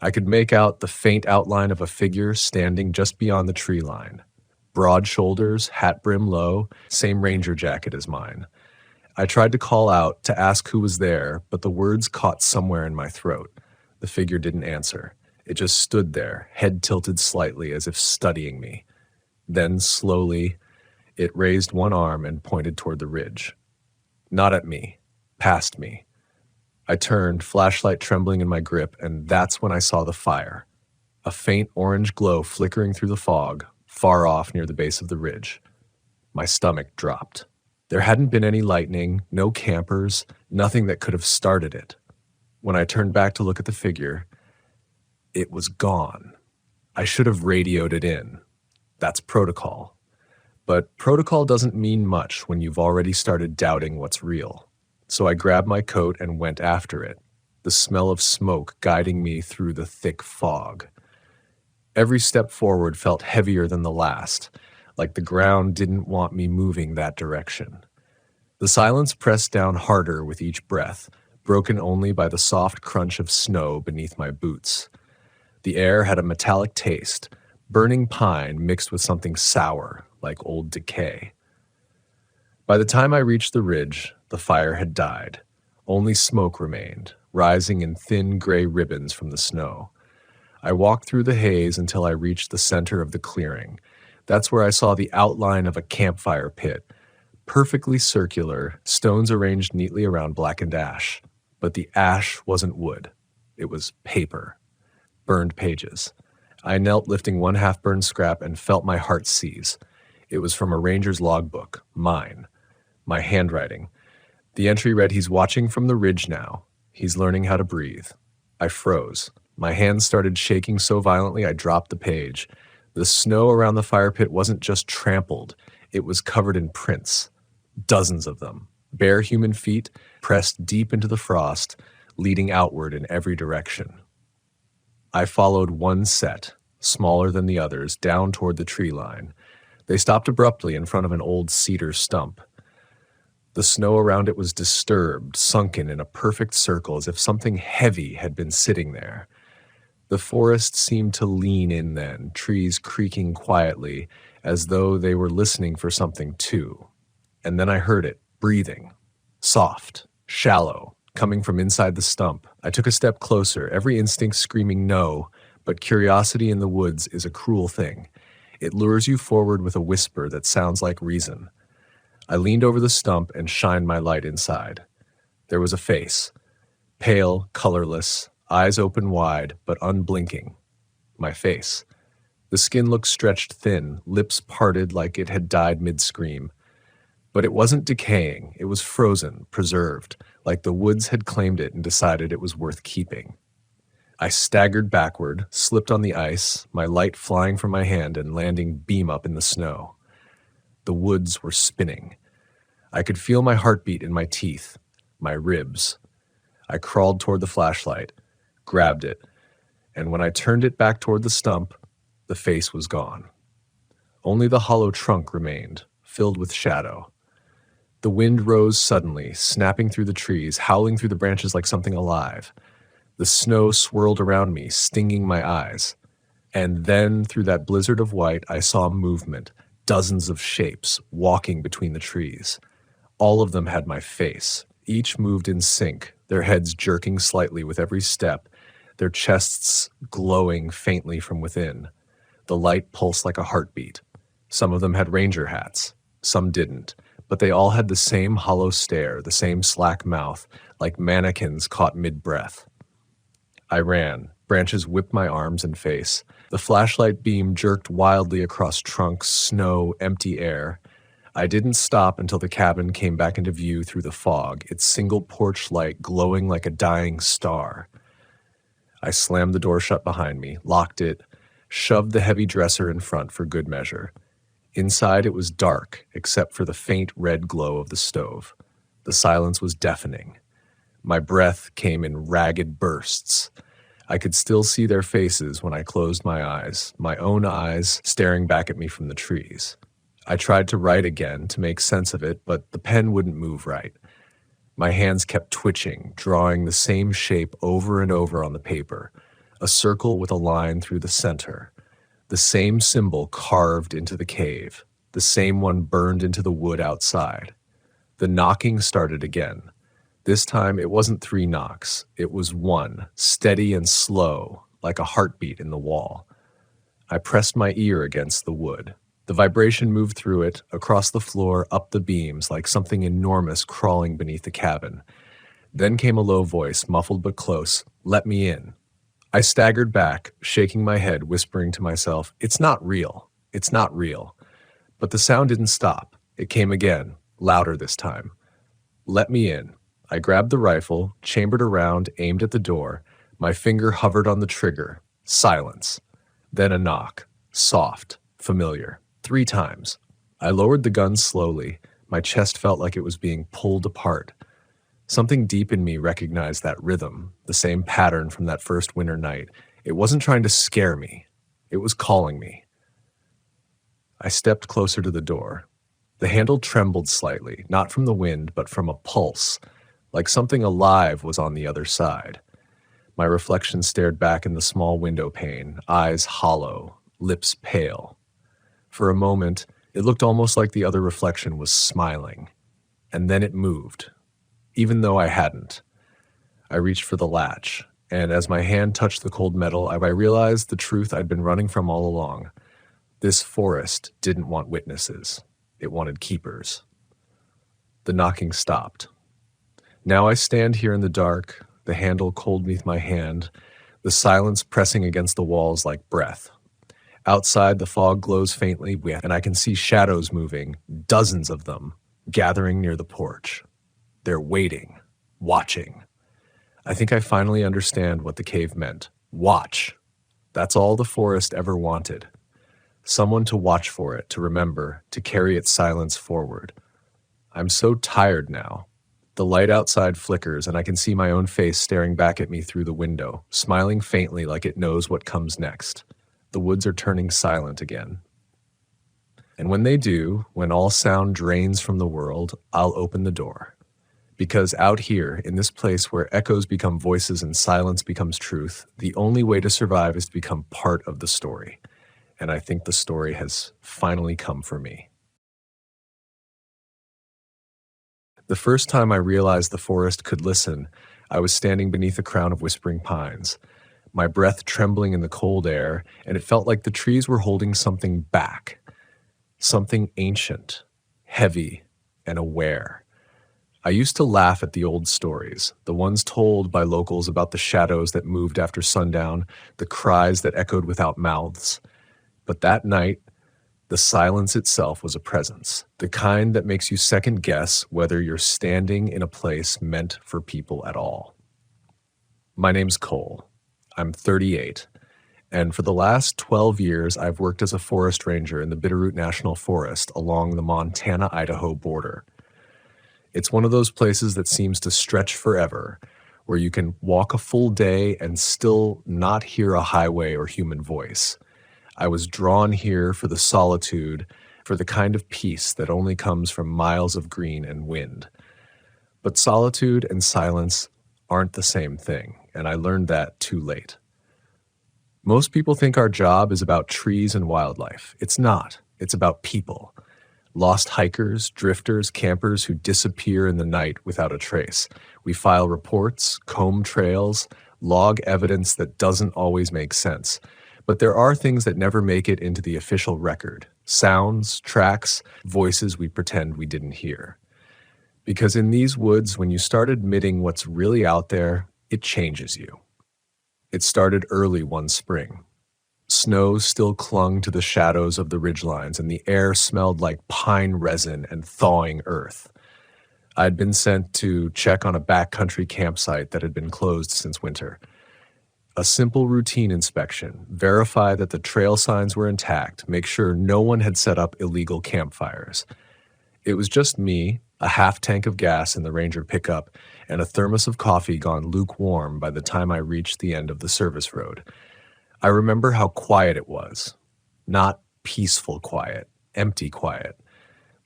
I could make out the faint outline of a figure standing just beyond the tree line. Broad shoulders, hat brim low, same ranger jacket as mine. I tried to call out to ask who was there, but the words caught somewhere in my throat. The figure didn't answer. It just stood there, head tilted slightly as if studying me. Then, slowly, it raised one arm and pointed toward the ridge. Not at me, past me. I turned, flashlight trembling in my grip, and that's when I saw the fire. A faint orange glow flickering through the fog, far off near the base of the ridge. My stomach dropped. There hadn't been any lightning, no campers, nothing that could have started it. When I turned back to look at the figure, it was gone. I should have radioed it in. That's protocol. But protocol doesn't mean much when you've already started doubting what's real. So I grabbed my coat and went after it, the smell of smoke guiding me through the thick fog. Every step forward felt heavier than the last, like the ground didn't want me moving that direction. The silence pressed down harder with each breath, broken only by the soft crunch of snow beneath my boots. The air had a metallic taste, burning pine mixed with something sour, like old decay. By the time I reached the ridge, the fire had died. Only smoke remained, rising in thin gray ribbons from the snow. I walked through the haze until I reached the center of the clearing. That's where I saw the outline of a campfire pit, perfectly circular, stones arranged neatly around blackened ash. But the ash wasn't wood. It was paper. Burned pages. I knelt lifting one half-burned scrap and felt my heart seize. It was from a ranger's logbook, mine. My handwriting. The entry read, "He's watching from the ridge now. He's learning how to breathe." I froze. My hands started shaking so violently I dropped the page. The snow around the fire pit wasn't just trampled. It was covered in prints. Dozens of them. Bare human feet pressed deep into the frost, leading outward in every direction. I followed one set, smaller than the others, down toward the tree line. They stopped abruptly in front of an old cedar stump. The snow around it was disturbed, sunken in a perfect circle, as if something heavy had been sitting there. The forest seemed to lean in then, trees creaking quietly, as though they were listening for something too. And then I heard it, breathing, soft, shallow, coming from inside the stump. I took a step closer, every instinct screaming no, but curiosity in the woods is a cruel thing. It lures you forward with a whisper that sounds like reason. I leaned over the stump and shined my light inside. There was a face, pale, colorless, eyes open wide, but unblinking. My face. The skin looked stretched thin, lips parted like it had died mid-scream. But it wasn't decaying, it was frozen, preserved, like the woods had claimed it and decided it was worth keeping. I staggered backward, slipped on the ice, my light flying from my hand and landing beam up in the snow. The woods were spinning. I could feel my heartbeat in my teeth, my ribs. I crawled toward the flashlight, grabbed it, and when I turned it back toward the stump, the face was gone. Only the hollow trunk remained, filled with shadow. The wind rose suddenly, snapping through the trees, howling through the branches like something alive. The snow swirled around me, stinging my eyes. And then, through that blizzard of white, I saw movement, dozens of shapes, walking between the trees. All of them had my face. Each moved in sync, their heads jerking slightly with every step, their chests glowing faintly from within. The light pulsed like a heartbeat. Some of them had ranger hats, some didn't, but they all had the same hollow stare, the same slack mouth, like mannequins caught mid-breath. I ran. Branches whipped my arms and face. The flashlight beam jerked wildly across trunks, snow, empty air. I didn't stop until the cabin came back into view through the fog, its single porch light glowing like a dying star. I slammed the door shut behind me, locked it, shoved the heavy dresser in front for good measure. Inside it was dark, except for the faint red glow of the stove. The silence was deafening. My breath came in ragged bursts. I could still see their faces when I closed my own eyes staring back at me from the trees. I tried to write again to make sense of it, but the pen wouldn't move right. My hands kept twitching, drawing the same shape over and over on the paper, a circle with a line through the center. The same symbol carved into the cave, the same one burned into the wood outside. The knocking started again. This time it wasn't 3 knocks, it was one, steady and slow, like a heartbeat in the wall. I pressed my ear against the wood. The vibration moved through it, across the floor, up the beams, like something enormous crawling beneath the cabin. Then came a low voice, muffled but close, "Let me in." I staggered back, shaking my head, whispering to myself, "It's not real. It's not real." But the sound didn't stop. It came again, louder this time. "Let me in." I grabbed the rifle, chambered around, aimed at the door. My finger hovered on the trigger. Silence. Then a knock. Soft. Familiar. 3 times. I lowered the gun slowly. My chest felt like it was being pulled apart. Something deep in me recognized that rhythm, the same pattern from that first winter night. It wasn't trying to scare me. It was calling me. I stepped closer to the door. The handle trembled slightly, not from the wind, but from a pulse, like something alive was on the other side. My reflection stared back in the small window pane, eyes hollow, lips pale. For a moment, it looked almost like the other reflection was smiling. And then it moved, even though I hadn't. I reached for the latch, and as my hand touched the cold metal, I realized the truth I'd been running from all along. This forest didn't want witnesses. It wanted keepers. The knocking stopped. Now I stand here in the dark, the handle cold beneath my hand, the silence pressing against the walls like breath. Outside, the fog glows faintly, and I can see shadows moving, dozens of them, gathering near the porch. They're waiting, watching. I think I finally understand what the cave meant. Watch. That's all the forest ever wanted. Someone to watch for it, to remember, to carry its silence forward. I'm so tired now. The light outside flickers, and I can see my own face staring back at me through the window, smiling faintly like it knows what comes next. The woods are turning silent again. And when they do, when all sound drains from the world, I'll open the door. Because out here, in this place where echoes become voices and silence becomes truth, the only way to survive is to become part of the story. And I think the story has finally come for me. The first time I realized the forest could listen, I was standing beneath a crown of whispering pines, my breath trembling in the cold air, and it felt like the trees were holding something back, something ancient, heavy, and aware. I used to laugh at the old stories, the ones told by locals about the shadows that moved after sundown, the cries that echoed without mouths. But that night, the silence itself was a presence, the kind that makes you second guess whether you're standing in a place meant for people at all. My name's Cole. I'm 38, and for the last 12 years, I've worked as a forest ranger in the Bitterroot National Forest along the Montana-Idaho border. It's one of those places that seems to stretch forever, where you can walk a full day and still not hear a highway or human voice. I was drawn here for the solitude, for the kind of peace that only comes from miles of green and wind. But solitude and silence aren't the same thing, and I learned that too late. Most people think our job is about trees and wildlife. It's not. It's about people. Lost hikers, drifters, campers who disappear in the night without a trace. We file reports, comb trails, log evidence that doesn't always make sense. But there are things that never make it into the official record. Sounds, tracks, voices we pretend we didn't hear. Because in these woods, when you start admitting what's really out there, it changes you. It started early one spring. Snow still clung to the shadows of the ridgelines, and the air smelled like pine resin and thawing earth. I'd been sent to check on a backcountry campsite that had been closed since winter. A simple routine inspection, verify that the trail signs were intact, make sure no one had set up illegal campfires. It was just me, a half tank of gas in the Ranger pickup, and a thermos of coffee gone lukewarm by the time I reached the end of the service road. I remember how quiet it was. Not peaceful quiet, empty quiet.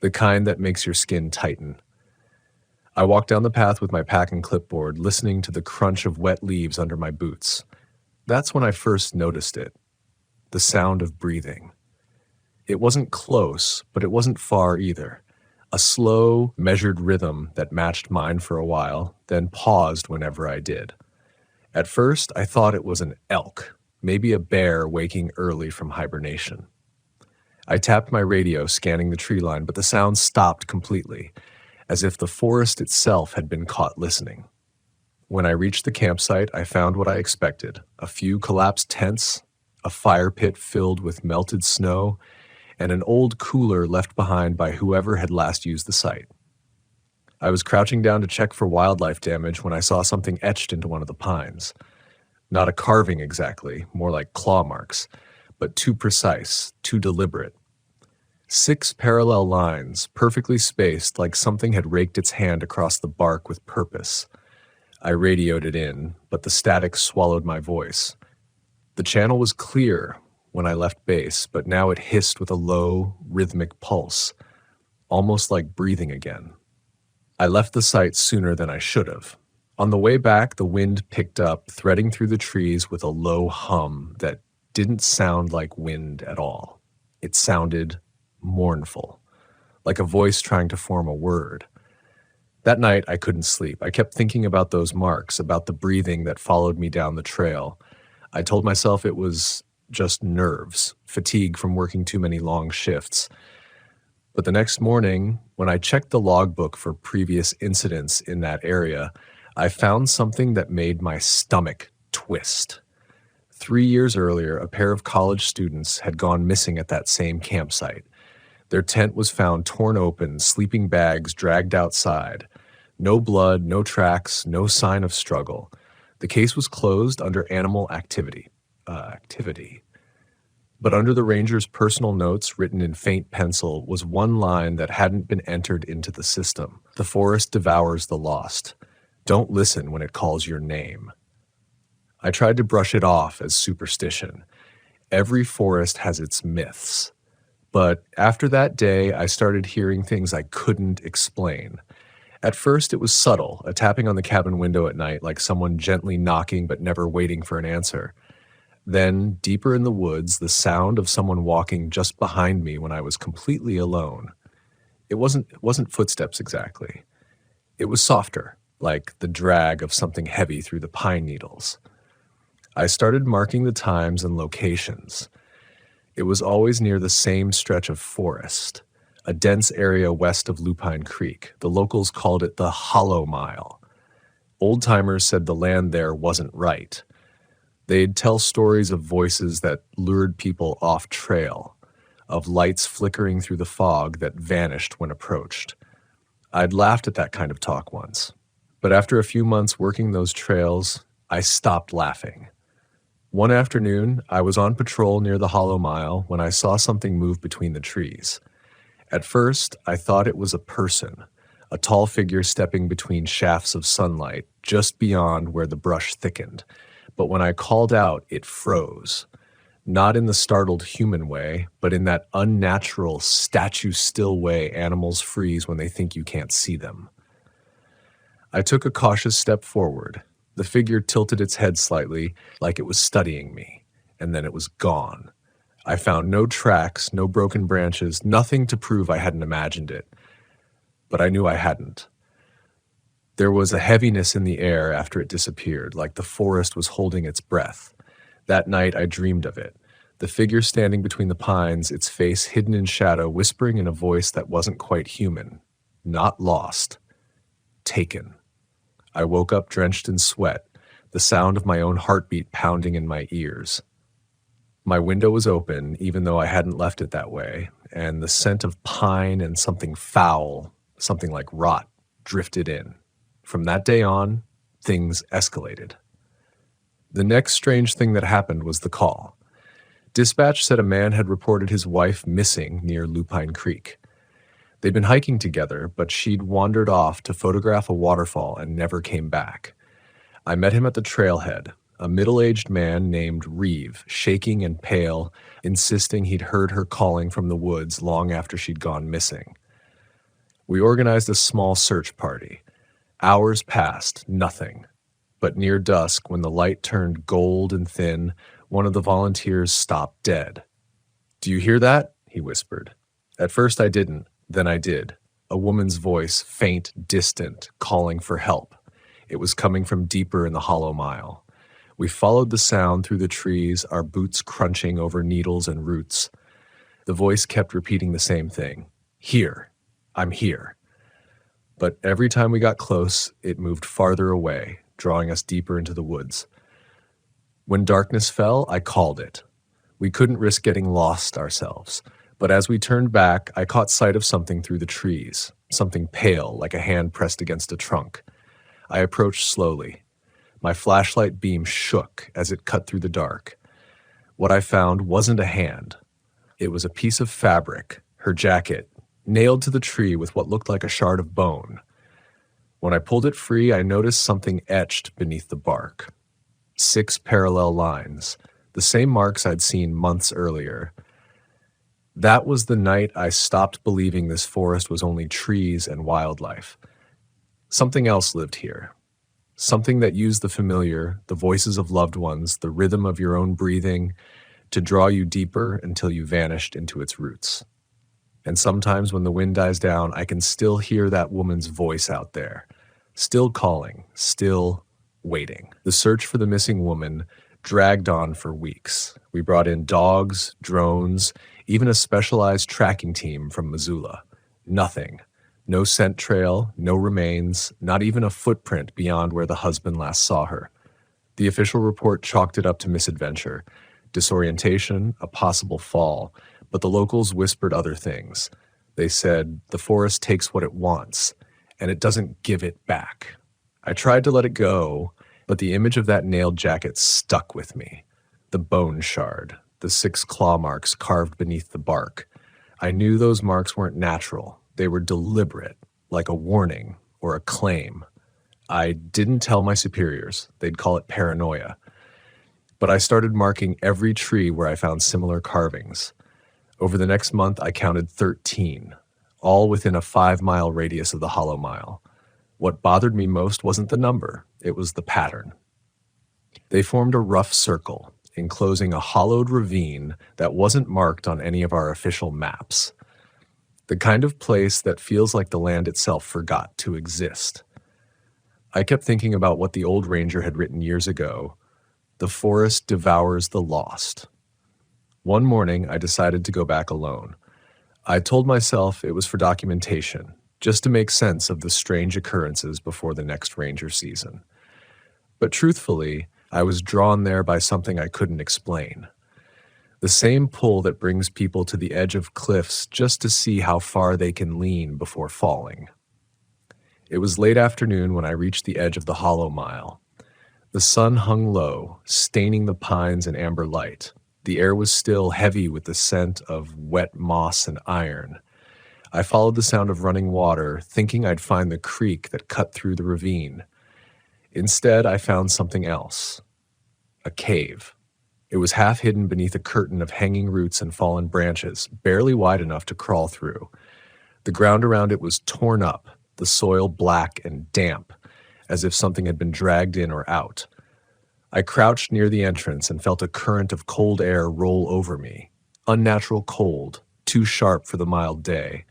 The kind that makes your skin tighten. I walked down the path with my pack and clipboard, listening to the crunch of wet leaves under my boots. That's when I first noticed it. The sound of breathing. It wasn't close, but it wasn't far either. A slow, measured rhythm that matched mine for a while, then paused whenever I did. At first, I thought it was an elk, maybe a bear waking early from hibernation. I tapped my radio, scanning the tree line, but the sound stopped completely, as if the forest itself had been caught listening. When I reached the campsite, I found what I expected: a few collapsed tents, a fire pit filled with melted snow, and an old cooler left behind by whoever had last used the site. I was crouching down to check for wildlife damage when I saw something etched into one of the pines. Not a carving exactly, more like claw marks, but too precise, too deliberate. 6 parallel lines, perfectly spaced, like something had raked its hand across the bark with purpose. I radioed it in, but the static swallowed my voice. The channel was clear when I left base, but now it hissed with a low, rhythmic pulse, almost like breathing again. I left the site sooner than I should have. On the way back, the wind picked up, threading through the trees with a low hum that didn't sound like wind at all. It sounded mournful, like a voice trying to form a word. That night, I couldn't sleep. I kept thinking about those marks, about the breathing that followed me down the trail. I told myself it was just nerves, fatigue from working too many long shifts. But the next morning, when I checked the logbook for previous incidents in that area, I found something that made my stomach twist. 3 years earlier, a pair of college students had gone missing at that same campsite. Their tent was found torn open, sleeping bags dragged outside. No blood, no tracks, no sign of struggle. The case was closed under animal activity. But under the ranger's personal notes, written in faint pencil, was one line that hadn't been entered into the system. The forest devours the lost. Don't listen when it calls your name. I tried to brush it off as superstition. Every forest has its myths. But after that day, I started hearing things I couldn't explain. At first, it was subtle, a tapping on the cabin window at night, like someone gently knocking but never waiting for an answer. Then, deeper in the woods, the sound of someone walking just behind me when I was completely alone. It wasn't footsteps exactly. It was softer, like the drag of something heavy through the pine needles. I started marking the times and locations. It was always near the same stretch of forest, a dense area west of Lupine Creek. The locals called it the Hollow Mile. Old-timers said the land there wasn't right. They'd tell stories of voices that lured people off trail, of lights flickering through the fog that vanished when approached. I'd laughed at that kind of talk once, but after a few months working those trails, I stopped laughing. One afternoon, I was on patrol near the Hollow Mile when I saw something move between the trees. At first, I thought it was a person, a tall figure stepping between shafts of sunlight just beyond where the brush thickened. But when I called out, it froze. Not in the startled human way, but in that unnatural, statue-still way animals freeze when they think you can't see them. I took a cautious step forward. The figure tilted its head slightly, like it was studying me, and then it was gone. I found no tracks, no broken branches, nothing to prove I hadn't imagined it. But I knew I hadn't. There was a heaviness in the air after it disappeared, like the forest was holding its breath. That night I dreamed of it. The figure standing between the pines, its face hidden in shadow, whispering in a voice that wasn't quite human. Not lost. Taken. I woke up drenched in sweat, the sound of my own heartbeat pounding in my ears. My window was open, even though I hadn't left it that way, and the scent of pine and something foul, something like rot, drifted in. From that day on, things escalated. The next strange thing that happened was the call. Dispatch said a man had reported his wife missing near Lupine Creek. They'd been hiking together, but she'd wandered off to photograph a waterfall and never came back. I met him at the trailhead, a middle-aged man named Reeve, shaking and pale, insisting he'd heard her calling from the woods long after she'd gone missing. We organized a small search party. Hours passed, nothing. But near dusk, when the light turned gold and thin, one of the volunteers stopped dead. "Do you hear that?" he whispered. At first I didn't, then I did. A woman's voice, faint, distant, calling for help. It was coming from deeper in the Hollow Mile. We followed the sound through the trees, our boots crunching over needles and roots. The voice kept repeating the same thing. "Here. I'm here." But every time we got close, it moved farther away, drawing us deeper into the woods. When darkness fell, I called it. We couldn't risk getting lost ourselves. But as we turned back, I caught sight of something through the trees, something pale, like a hand pressed against a trunk. I approached slowly. My flashlight beam shook as it cut through the dark. What I found wasn't a hand. It was a piece of fabric, her jacket, nailed to the tree with what looked like a shard of bone. When I pulled it free, I noticed something etched beneath the bark. 6 parallel lines, the same marks I'd seen months earlier. That was the night I stopped believing this forest was only trees and wildlife. Something else lived here. Something that used the familiar, the voices of loved ones, the rhythm of your own breathing, to draw you deeper until you vanished into its roots. And sometimes when the wind dies down, I can still hear that woman's voice out there, still calling, still waiting. The search for the missing woman dragged on for weeks. We brought in dogs, drones, even a specialized tracking team from Missoula. Nothing. No scent trail, no remains, not even a footprint beyond where the husband last saw her. The official report chalked it up to misadventure, disorientation, a possible fall, but the locals whispered other things. They said, the forest takes what it wants, and it doesn't give it back. I tried to let it go, but the image of that nailed jacket stuck with me. The bone shard, the 6 claw marks carved beneath the bark. I knew those marks weren't natural. They were deliberate, like a warning or a claim. I didn't tell my superiors. They'd call it paranoia. But I started marking every tree where I found similar carvings. Over the next month, I counted 13, all within a 5-mile radius of the Hollow Mile. What bothered me most wasn't the number, it was the pattern. They formed a rough circle, enclosing a hollowed ravine that wasn't marked on any of our official maps. The kind of place that feels like the land itself forgot to exist. I kept thinking about what the old ranger had written years ago. The forest devours the lost. One morning, I decided to go back alone. I told myself it was for documentation, just to make sense of the strange occurrences before the next ranger season. But truthfully, I was drawn there by something I couldn't explain. The same pull that brings people to the edge of cliffs just to see how far they can lean before falling. It was late afternoon when I reached the edge of the Hollow Mile. The sun hung low, staining the pines in amber light. The air was still heavy with the scent of wet moss and iron. I followed the sound of running water, thinking I'd find the creek that cut through the ravine. Instead, I found something else. A cave. It was half hidden beneath a curtain of hanging roots and fallen branches, barely wide enough to crawl through. The ground around it was torn up, the soil black and damp, as if something had been dragged in or out. I crouched near the entrance and felt a current of cold air roll over me. Unnatural cold, too sharp for the mild day.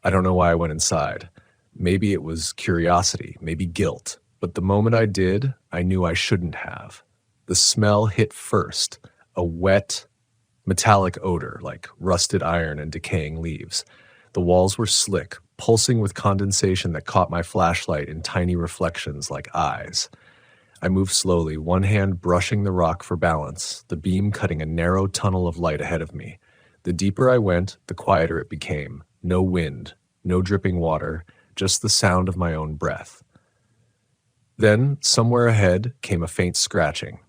I don't know why I went inside. Maybe it was curiosity, maybe guilt. But the moment I did, I knew I shouldn't have. The smell hit first, a wet, metallic odor like rusted iron and decaying leaves. The walls were slick, pulsing with condensation that caught my flashlight in tiny reflections like eyes. I moved slowly, one hand brushing the rock for balance, the beam cutting a narrow tunnel of light ahead of me. The deeper I went, the quieter it became. No wind, no dripping water, just the sound of my own breath. Then, somewhere ahead, came a faint scratching.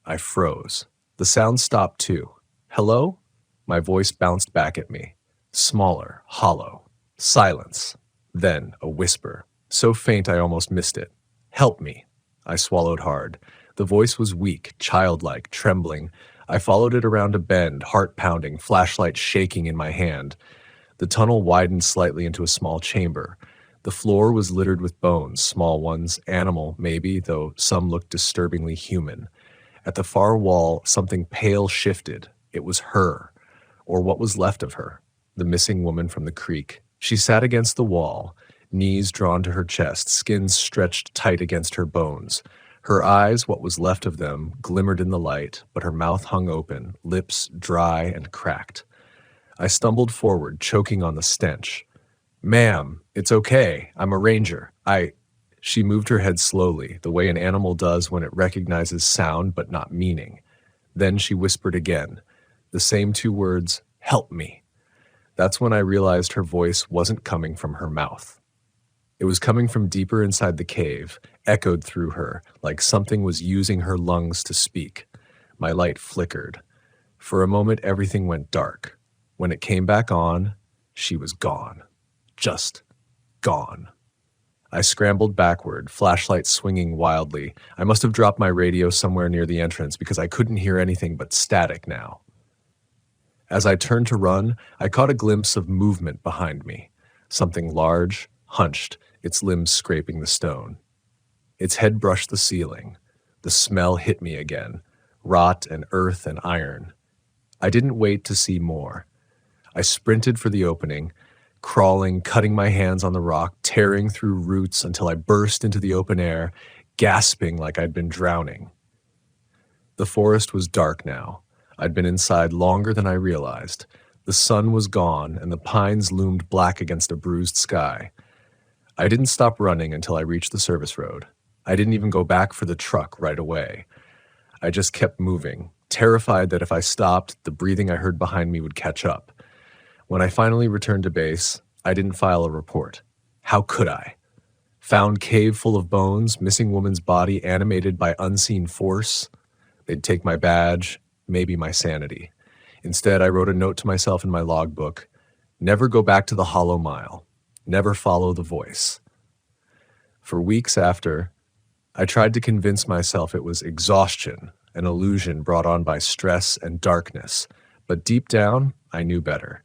I froze. The sound stopped too. Hello? My voice bounced back at me. Smaller, hollow. Silence. Then, a whisper. So faint I almost missed it. Help me. I swallowed hard. The voice was weak, childlike, trembling. I followed it around a bend, heart pounding, flashlight shaking in my hand. The tunnel widened slightly into a small chamber. The floor was littered with bones, small ones, animal maybe, though some looked disturbingly human. At the far wall, something pale shifted. It was her, or what was left of her, the missing woman from the creek. She sat against the wall, knees drawn to her chest, skin stretched tight against her bones. Her eyes, what was left of them, glimmered in the light, but her mouth hung open, lips dry and cracked. I stumbled forward, choking on the stench. "Ma'am, it's okay. I'm a ranger. She moved her head slowly, the way an animal does when it recognizes sound but not meaning. Then she whispered again, the same 2 words, "Help me." That's when I realized her voice wasn't coming from her mouth. It was coming from deeper inside the cave, echoed through her, like something was using her lungs to speak. My light flickered. For a moment, everything went dark. When it came back on, she was gone. Just gone. I scrambled backward, flashlight swinging wildly. I must have dropped my radio somewhere near the entrance because I couldn't hear anything but static now. As I turned to run, I caught a glimpse of movement behind me. Something large, hunched, its limbs scraping the stone. Its head brushed the ceiling. The smell hit me again, rot and earth and iron. I didn't wait to see more. I sprinted for the opening, crawling, cutting my hands on the rock, tearing through roots until I burst into the open air, gasping like I'd been drowning. The forest was dark now. I'd been inside longer than I realized. The sun was gone, and the pines loomed black against a bruised sky. I didn't stop running until I reached the service road. I didn't even go back for the truck right away. I just kept moving, terrified that if I stopped, the breathing I heard behind me would catch up. When I finally returned to base, I didn't file a report. How could I? Found cave full of bones, missing woman's body animated by unseen force. They'd take my badge, maybe my sanity. Instead, I wrote a note to myself in my logbook: never go back to the Hollow Mile. Never follow the voice. For weeks after, I tried to convince myself it was exhaustion, an illusion brought on by stress and darkness. But deep down, I knew better.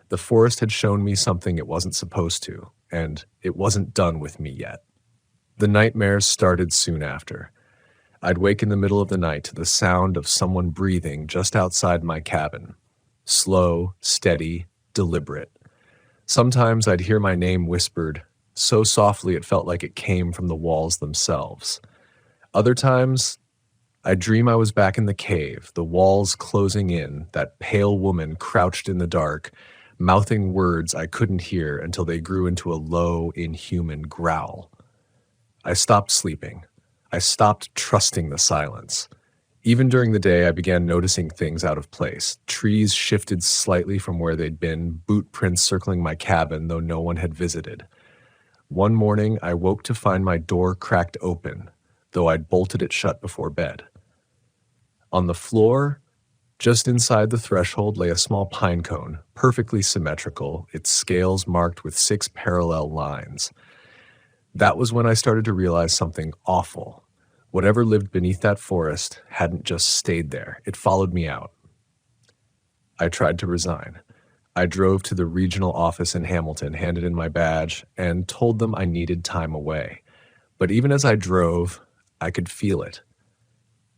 The forest had shown me something it wasn't supposed to, and it wasn't done with me yet. The nightmares started soon after. I'd wake in the middle of the night to the sound of someone breathing just outside my cabin. Slow, steady, deliberate. Sometimes I'd hear my name whispered, so softly it felt like it came from the walls themselves. Other times, I'd dream I was back in the cave, the walls closing in, that pale woman crouched in the dark, mouthing words I couldn't hear until they grew into a low, inhuman growl. I stopped sleeping. I stopped trusting the silence. Even during the day, I began noticing things out of place. Trees shifted slightly from where they'd been, boot prints circling my cabin, though no one had visited. One morning, I woke to find my door cracked open, though I'd bolted it shut before bed. On the floor, just inside the threshold, lay a small pine cone, perfectly symmetrical, its scales marked with 6 parallel lines. That was when I started to realize something awful. Whatever lived beneath that forest hadn't just stayed there. It followed me out. I tried to resign. I drove to the regional office in Hamilton, handed in my badge, and told them I needed time away. But even as I drove, I could feel it.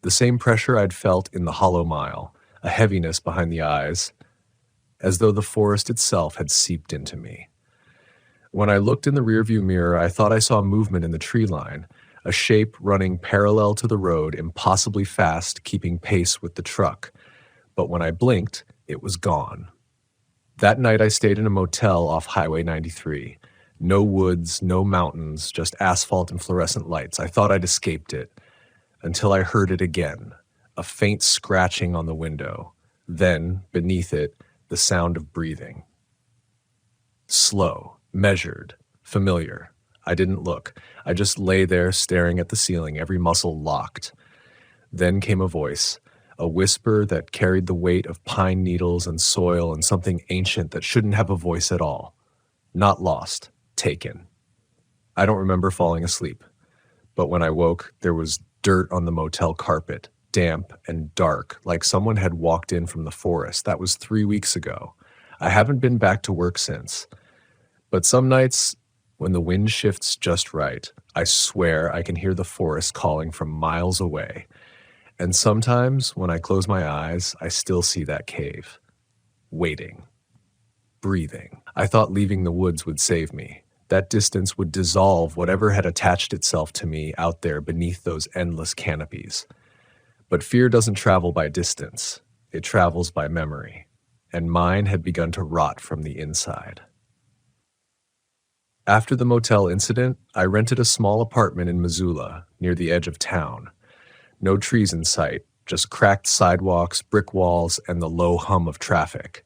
The same pressure I'd felt in the Hollow Mile, a heaviness behind the eyes, as though the forest itself had seeped into me. When I looked in the rearview mirror, I thought I saw movement in the tree line, a shape running parallel to the road, impossibly fast, keeping pace with the truck. But when I blinked, it was gone. That night I stayed in a motel off Highway 93. No woods, no mountains, just asphalt and fluorescent lights. I thought I'd escaped it, until I heard it again, a faint scratching on the window. Then, beneath it, the sound of breathing. Slow, measured, familiar. I didn't look. I just lay there staring at the ceiling, every muscle locked. Then came a voice, a whisper that carried the weight of pine needles and soil and something ancient that shouldn't have a voice at all. Not lost, taken. I don't remember falling asleep, but when I woke, there was dirt on the motel carpet, damp and dark, like someone had walked in from the forest. That was 3 weeks ago. I haven't been back to work since. But some nights, when the wind shifts just right, I swear I can hear the forest calling from miles away. And sometimes, when I close my eyes, I still see that cave. Waiting. Breathing. I thought leaving the woods would save me. That distance would dissolve whatever had attached itself to me out there beneath those endless canopies. But fear doesn't travel by distance. It travels by memory. And mine had begun to rot from the inside. After the motel incident, I rented a small apartment in Missoula, near the edge of town. No trees in sight, just cracked sidewalks, brick walls, and the low hum of traffic.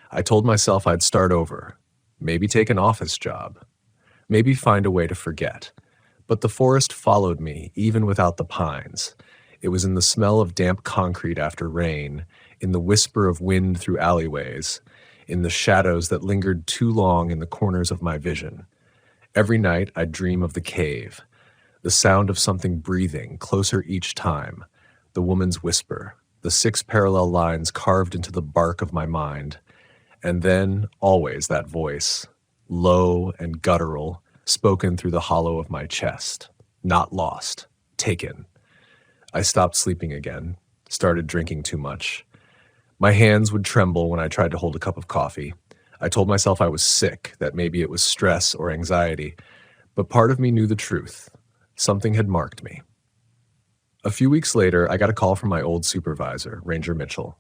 I told myself I'd start over, maybe take an office job, maybe find a way to forget. But the forest followed me, even without the pines. It was in the smell of damp concrete after rain, in the whisper of wind through alleyways, in the shadows that lingered too long in the corners of my vision. Every night I'd dream of the cave, the sound of something breathing, closer each time, the woman's whisper, the 6 parallel lines carved into the bark of my mind, and then always that voice, low and guttural, spoken through the hollow of my chest. Not lost, taken. I stopped sleeping again, started drinking too much. My hands would tremble when I tried to hold a cup of coffee. I told myself I was sick, that maybe it was stress or anxiety, but part of me knew the truth. Something had marked me. A few weeks later, I got a call from my old supervisor, Ranger Mitchell.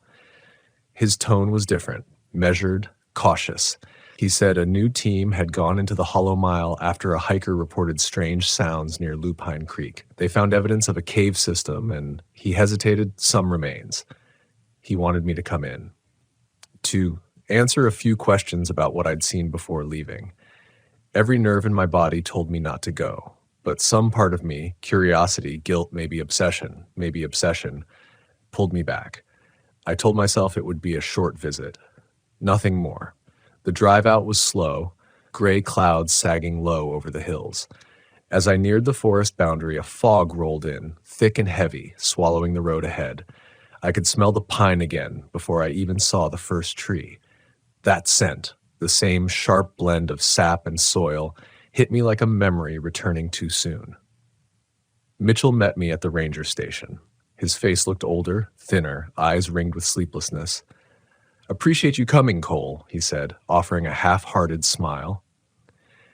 His tone was different, measured, cautious. He said a new team had gone into the Hollow Mile after a hiker reported strange sounds near Lupine Creek. They found evidence of a cave system, and he hesitated, some remains. He wanted me to come in, to answer a few questions about what I'd seen before leaving. Every nerve in my body told me not to go, but some part of me, curiosity, guilt, maybe obsession, pulled me back. I told myself it would be a short visit. Nothing more. The drive out was slow, gray clouds sagging low over the hills. As I neared the forest boundary, a fog rolled in, thick and heavy, swallowing the road ahead. I could smell the pine again before I even saw the first tree. That scent, the same sharp blend of sap and soil, hit me like a memory returning too soon. Mitchell met me at the ranger station. His face looked older, thinner, eyes ringed with sleeplessness. "Appreciate you coming, Cole," he said, offering a half-hearted smile.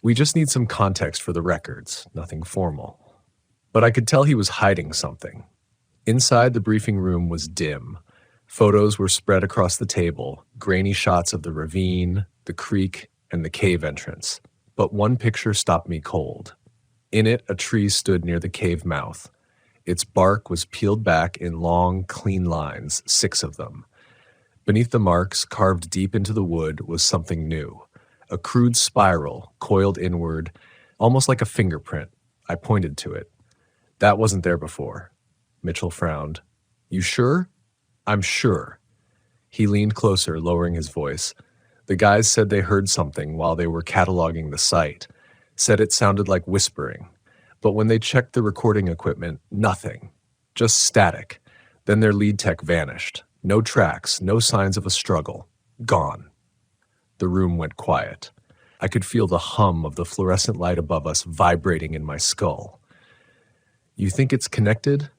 "We just need some context for the records, nothing formal." But I could tell he was hiding something. Inside the briefing room was dim. Photos were spread across the table, grainy shots of the ravine, the creek, and the cave entrance. But one picture stopped me cold. In it, a tree stood near the cave mouth. Its bark was peeled back in long, clean lines, 6 of them. Beneath the marks, carved deep into the wood, was something new. A crude spiral, coiled inward, almost like a fingerprint. I pointed to it. "That wasn't there before." Mitchell frowned. "You sure?" "I'm sure." He leaned closer, lowering his voice. "The guys said they heard something while they were cataloging the site. Said it sounded like whispering. But when they checked the recording equipment, nothing. Just static. Then their lead tech vanished. No tracks, no signs of a struggle. Gone." The room went quiet. I could feel the hum of the fluorescent light above us vibrating in my skull. "You think it's connected?"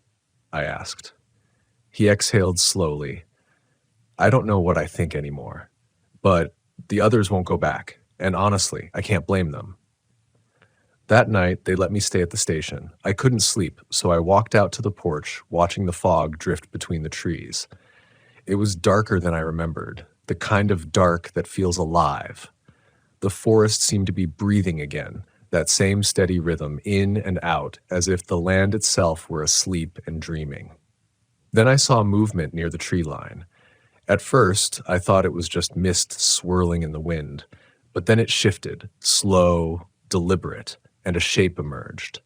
I asked. He exhaled slowly. "I don't know what I think anymore. But the others won't go back. And honestly, I can't blame them." That night, they let me stay at the station. I couldn't sleep, so I walked out to the porch, watching the fog drift between the trees. It was darker than I remembered, the kind of dark that feels alive. The forest seemed to be breathing again, that same steady rhythm, in and out, as if the land itself were asleep and dreaming. Then I saw movement near the tree line. At first, I thought it was just mist swirling in the wind, but then it shifted, slow, deliberate, and a shape emerged.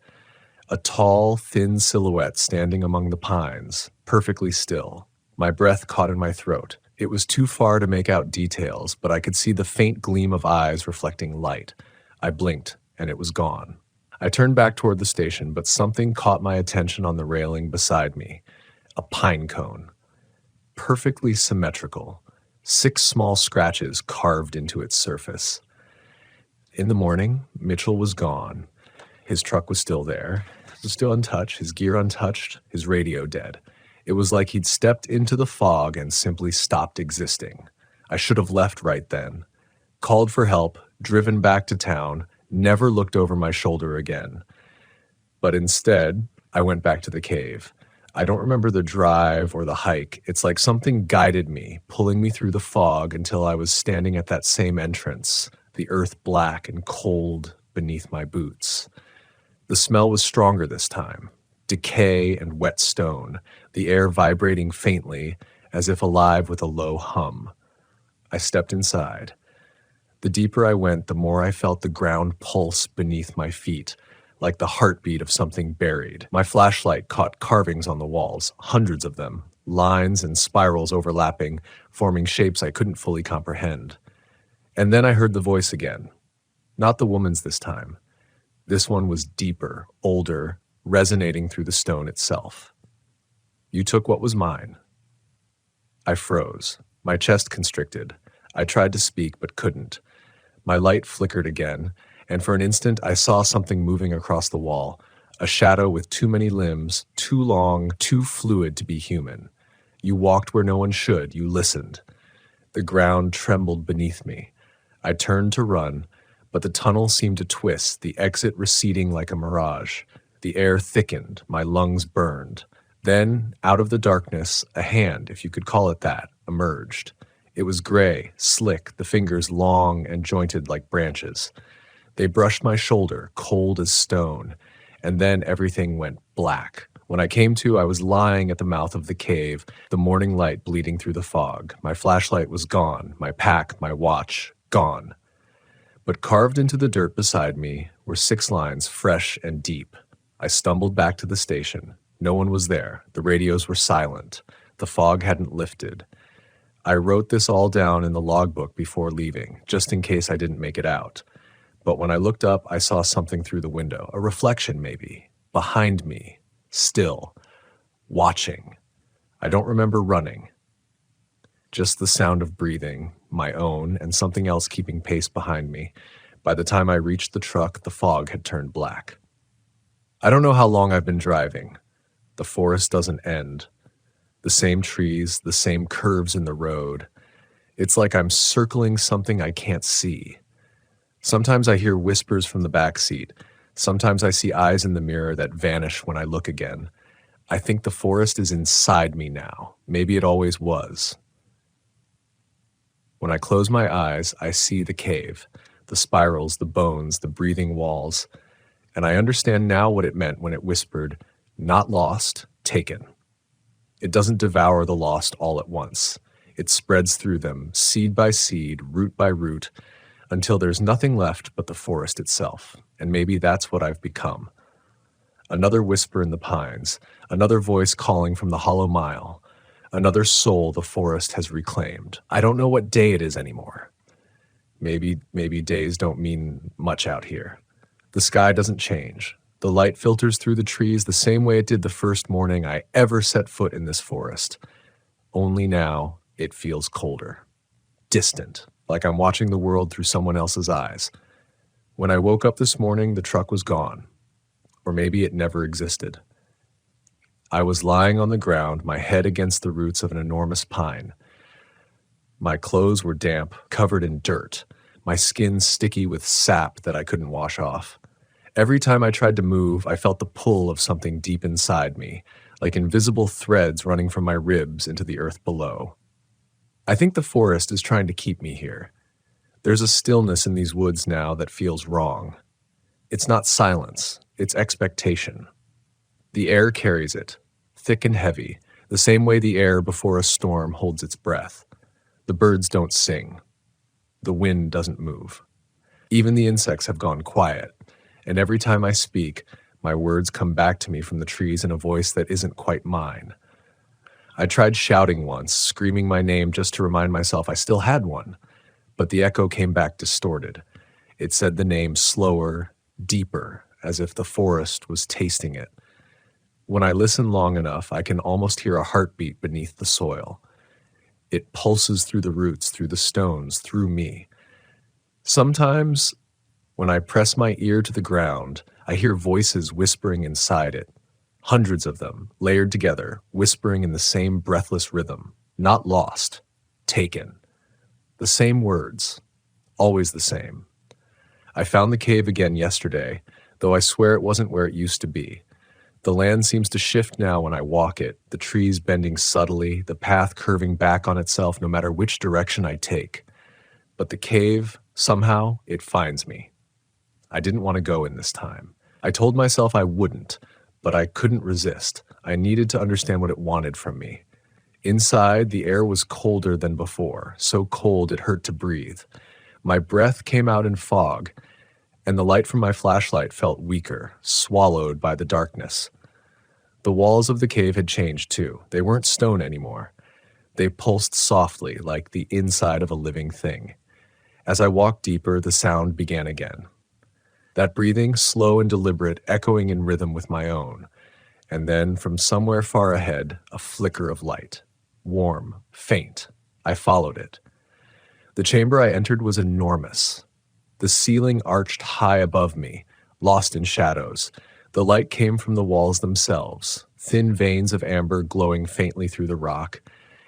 A tall, thin silhouette standing among the pines, perfectly still. My breath caught in my throat. It was too far to make out details, but I could see the faint gleam of eyes reflecting light. I blinked, and it was gone. I turned back toward the station, but something caught my attention on the railing beside me. A pine cone. Perfectly symmetrical. 6 small scratches carved into its surface. In the morning, Mitchell was gone. His truck was still there. It was still untouched, his gear untouched, his radio dead. It was like he'd stepped into the fog and simply stopped existing. I should have left right then. Called for help, driven back to town, never looked over my shoulder again. But instead, I went back to the cave. I don't remember the drive or the hike. It's like something guided me, pulling me through the fog until I was standing at that same entrance, the earth black and cold beneath my boots. The smell was stronger this time. Decay and wet stone, the air vibrating faintly, as if alive with a low hum. I stepped inside. The deeper I went, the more I felt the ground pulse beneath my feet, like the heartbeat of something buried. My flashlight caught carvings on the walls, hundreds of them, lines and spirals overlapping, forming shapes I couldn't fully comprehend. And then I heard the voice again. Not the woman's this time. This one was deeper, older, resonating through the stone itself. "You took what was mine." I froze. My chest constricted. I tried to speak, but couldn't. My light flickered again, and for an instant I saw something moving across the wall, a shadow with too many limbs, too long, too fluid to be human. You walked where no one should. You listened. The ground trembled beneath me. I turned to run, but the tunnel seemed to twist, the exit receding like a mirage. The air thickened, my lungs burned. Then, out of the darkness, a hand, if you could call it that, emerged. It was gray, slick, the fingers long and jointed like branches. They brushed my shoulder, cold as stone, and then everything went black. When I came to, I was lying at the mouth of the cave, the morning light bleeding through the fog. My flashlight was gone, my pack, my watch, gone. But carved into the dirt beside me were 6 lines, fresh and deep. I stumbled back to the station. No one was there. The radios were silent. The fog hadn't lifted. I wrote this all down in the logbook before leaving, just in case I didn't make it out. But when I looked up, I saw something through the window, a reflection maybe, behind me, still, watching. I don't remember running. Just the sound of breathing, my own, and something else keeping pace behind me. By the time I reached the truck, the fog had turned black. I don't know how long I've been driving. The forest doesn't end. The same trees, the same curves in the road. It's like I'm circling something I can't see. Sometimes I hear whispers from the back seat. Sometimes I see eyes in the mirror that vanish when I look again. I think the forest is inside me now. Maybe it always was. When I close my eyes, I see the cave, the spirals, the bones, the breathing walls, and I understand now what it meant when it whispered, "Not lost, taken." It doesn't devour the lost all at once. It spreads through them, seed by seed, root by root, until there's nothing left but the forest itself, and maybe that's what I've become. Another whisper in the pines, another voice calling from the hollow mile, another soul the forest has reclaimed. I don't know what day it is anymore. Maybe days don't mean much out here. The sky doesn't change. The light filters through the trees the same way it did the first morning I ever set foot in this forest. Only now it feels colder, distant, like I'm watching the world through someone else's eyes. When I woke up this morning, the truck was gone. Or maybe it never existed. I was lying on the ground, my head against the roots of an enormous pine. My clothes were damp, covered in dirt, my skin sticky with sap that I couldn't wash off. Every time I tried to move, I felt the pull of something deep inside me, like invisible threads running from my ribs into the earth below. I think the forest is trying to keep me here. There's a stillness in these woods now that feels wrong. It's not silence, it's expectation. The air carries it, thick and heavy, the same way the air before a storm holds its breath. The birds don't sing. The wind doesn't move. Even the insects have gone quiet, and every time I speak, my words come back to me from the trees in a voice that isn't quite mine. I tried shouting once, screaming my name just to remind myself I still had one, but the echo came back distorted. It said the name slower, deeper, as if the forest was tasting it. When I listen long enough, I can almost hear a heartbeat beneath the soil. It pulses through the roots, through the stones, through me. Sometimes, when I press my ear to the ground, I hear voices whispering inside it. Hundreds of them, layered together, whispering in the same breathless rhythm. Not lost, taken. The same words, always the same. I found the cave again yesterday, though I swear it wasn't where it used to be. The land seems to shift now when I walk it, the trees bending subtly, the path curving back on itself no matter which direction I take. But the cave, somehow, it finds me. I didn't want to go in this time. I told myself I wouldn't, but I couldn't resist. I needed to understand what it wanted from me. Inside, the air was colder than before, so cold it hurt to breathe. My breath came out in fog, and the light from my flashlight felt weaker, swallowed by the darkness. The walls of the cave had changed too. They weren't stone anymore. They pulsed softly, like the inside of a living thing. As I walked deeper, the sound began again. That breathing, slow and deliberate, echoing in rhythm with my own. And then, from somewhere far ahead, a flicker of light. Warm, faint. I followed it. The chamber I entered was enormous. The ceiling arched high above me, lost in shadows. The light came from the walls themselves, thin veins of amber glowing faintly through the rock,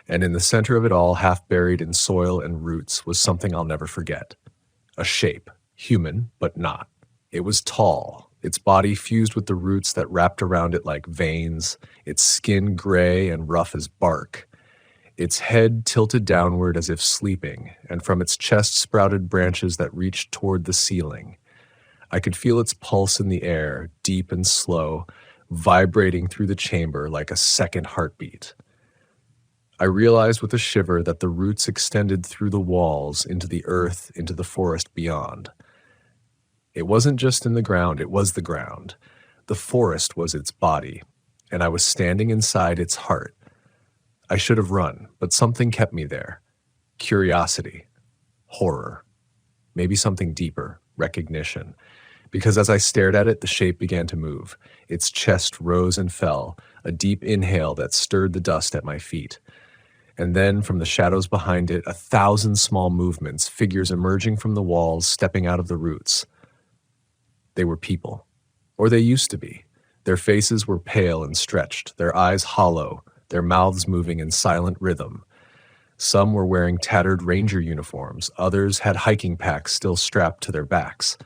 and in the center of it all, half buried in soil and roots, was something I'll never forget. A shape, human, but not. It was tall, its body fused with the roots that wrapped around it like veins, its skin gray and rough as bark. Its head tilted downward as if sleeping, and from its chest sprouted branches that reached toward the ceiling. I could feel its pulse in the air, deep and slow, vibrating through the chamber like a second heartbeat. I realized with a shiver that the roots extended through the walls, into the earth, into the forest beyond. It wasn't just in the ground, it was the ground. The forest was its body, and I was standing inside its heart. I should have run, but something kept me there. curiosity, horror, maybe something deeper, recognition. Because as I stared at it, the shape began to move. Its chest rose and fell, a deep inhale that stirred the dust at my feet. And then, from the shadows behind it, 1,000 small movements, figures emerging from the walls, stepping out of the roots. They were people. Or they used to be. Their faces were pale and stretched, their eyes hollow, their mouths moving in silent rhythm. Some were wearing tattered ranger uniforms, others had hiking packs still strapped to their backs.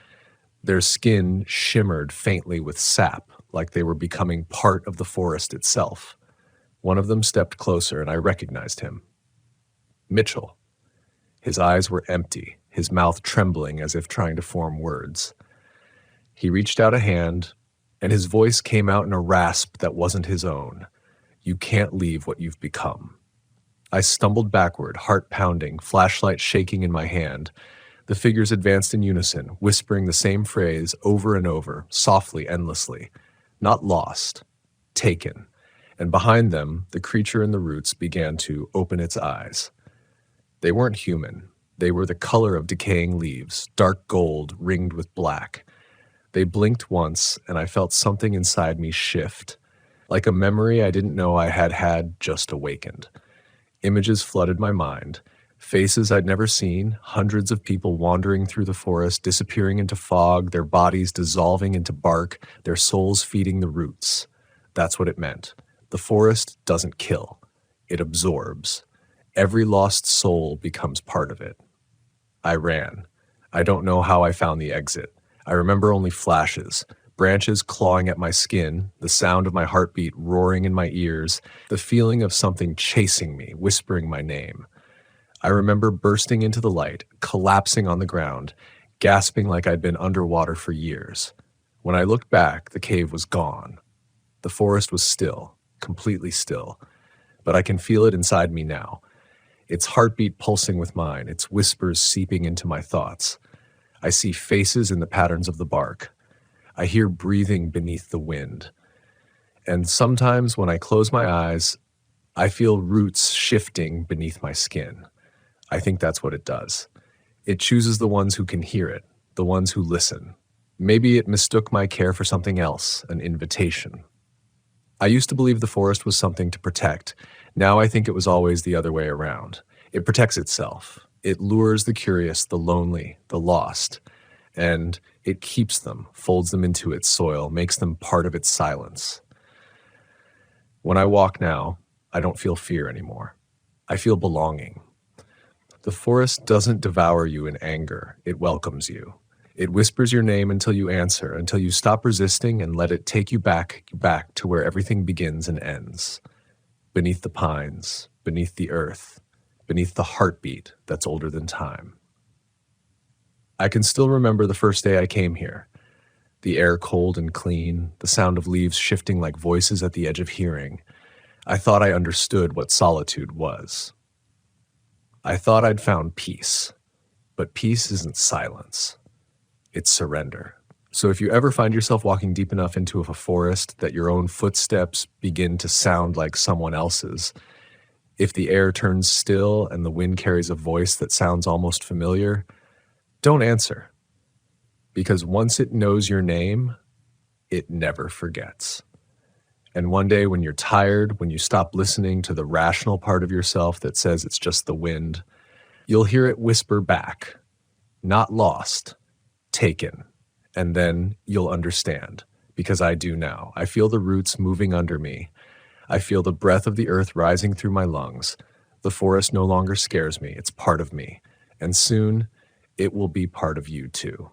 Their skin shimmered faintly with sap, like they were becoming part of the forest itself. One of them stepped closer, and I recognized him. Mitchell. His eyes were empty, his mouth trembling as if trying to form words. He reached out a hand, and his voice came out in a rasp that wasn't his own. You can't leave what you've become. I stumbled backward, heart pounding, flashlight shaking in my hand. The figures advanced in unison, whispering the same phrase over and over, softly, endlessly. Not lost, taken. And behind them, the creature in the roots began to open its eyes. They weren't human. They were the color of decaying leaves, dark gold ringed with black. They blinked once, and I felt something inside me shift, like a memory I didn't know I had just awakened. Images flooded my mind, faces I'd never seen, hundreds of people wandering through the forest, disappearing into fog, their bodies dissolving into bark, their souls feeding the roots. That's what it meant. The forest doesn't kill. It absorbs. Every lost soul becomes part of it. I ran. I don't know how I found the exit. I remember only flashes, branches clawing at my skin, the sound of my heartbeat roaring in my ears, the feeling of something chasing me, whispering my name. I remember bursting into the light, collapsing on the ground, gasping like I'd been underwater for years. When I looked back, the cave was gone. The forest was still, completely still, but I can feel it inside me now. Its heartbeat pulsing with mine, its whispers seeping into my thoughts. I see faces in the patterns of the bark. I hear breathing beneath the wind. And sometimes when I close my eyes, I feel roots shifting beneath my skin. I think that's what it does. It chooses the ones who can hear it, the ones who listen. Maybe it mistook my care for something else, an invitation. I used to believe the forest was something to protect. Now I think it was always the other way around. It protects itself. It lures the curious, the lonely, the lost, and it keeps them, folds them into its soil, makes them part of its silence. When I walk now, I don't feel fear anymore. I feel belonging. The forest doesn't devour you in anger. It welcomes you. It whispers your name until you answer, until you stop resisting and let it take you back to where everything begins and ends. Beneath the pines, beneath the earth, beneath the heartbeat that's older than time. I can still remember the first day I came here. The air cold and clean, the sound of leaves shifting like voices at the edge of hearing. I thought I understood what solitude was. I thought I'd found peace, but peace isn't silence. It's surrender. So if you ever find yourself walking deep enough into a forest that your own footsteps begin to sound like someone else's, if the air turns still and the wind carries a voice that sounds almost familiar, don't answer. Because once it knows your name, it never forgets. And one day when you're tired, when you stop listening to the rational part of yourself that says it's just the wind, you'll hear it whisper back, not lost, taken. And then you'll understand, because I do now. I feel the roots moving under me. I feel the breath of the earth rising through my lungs. The forest no longer scares me. It's part of me. And soon, it will be part of you too.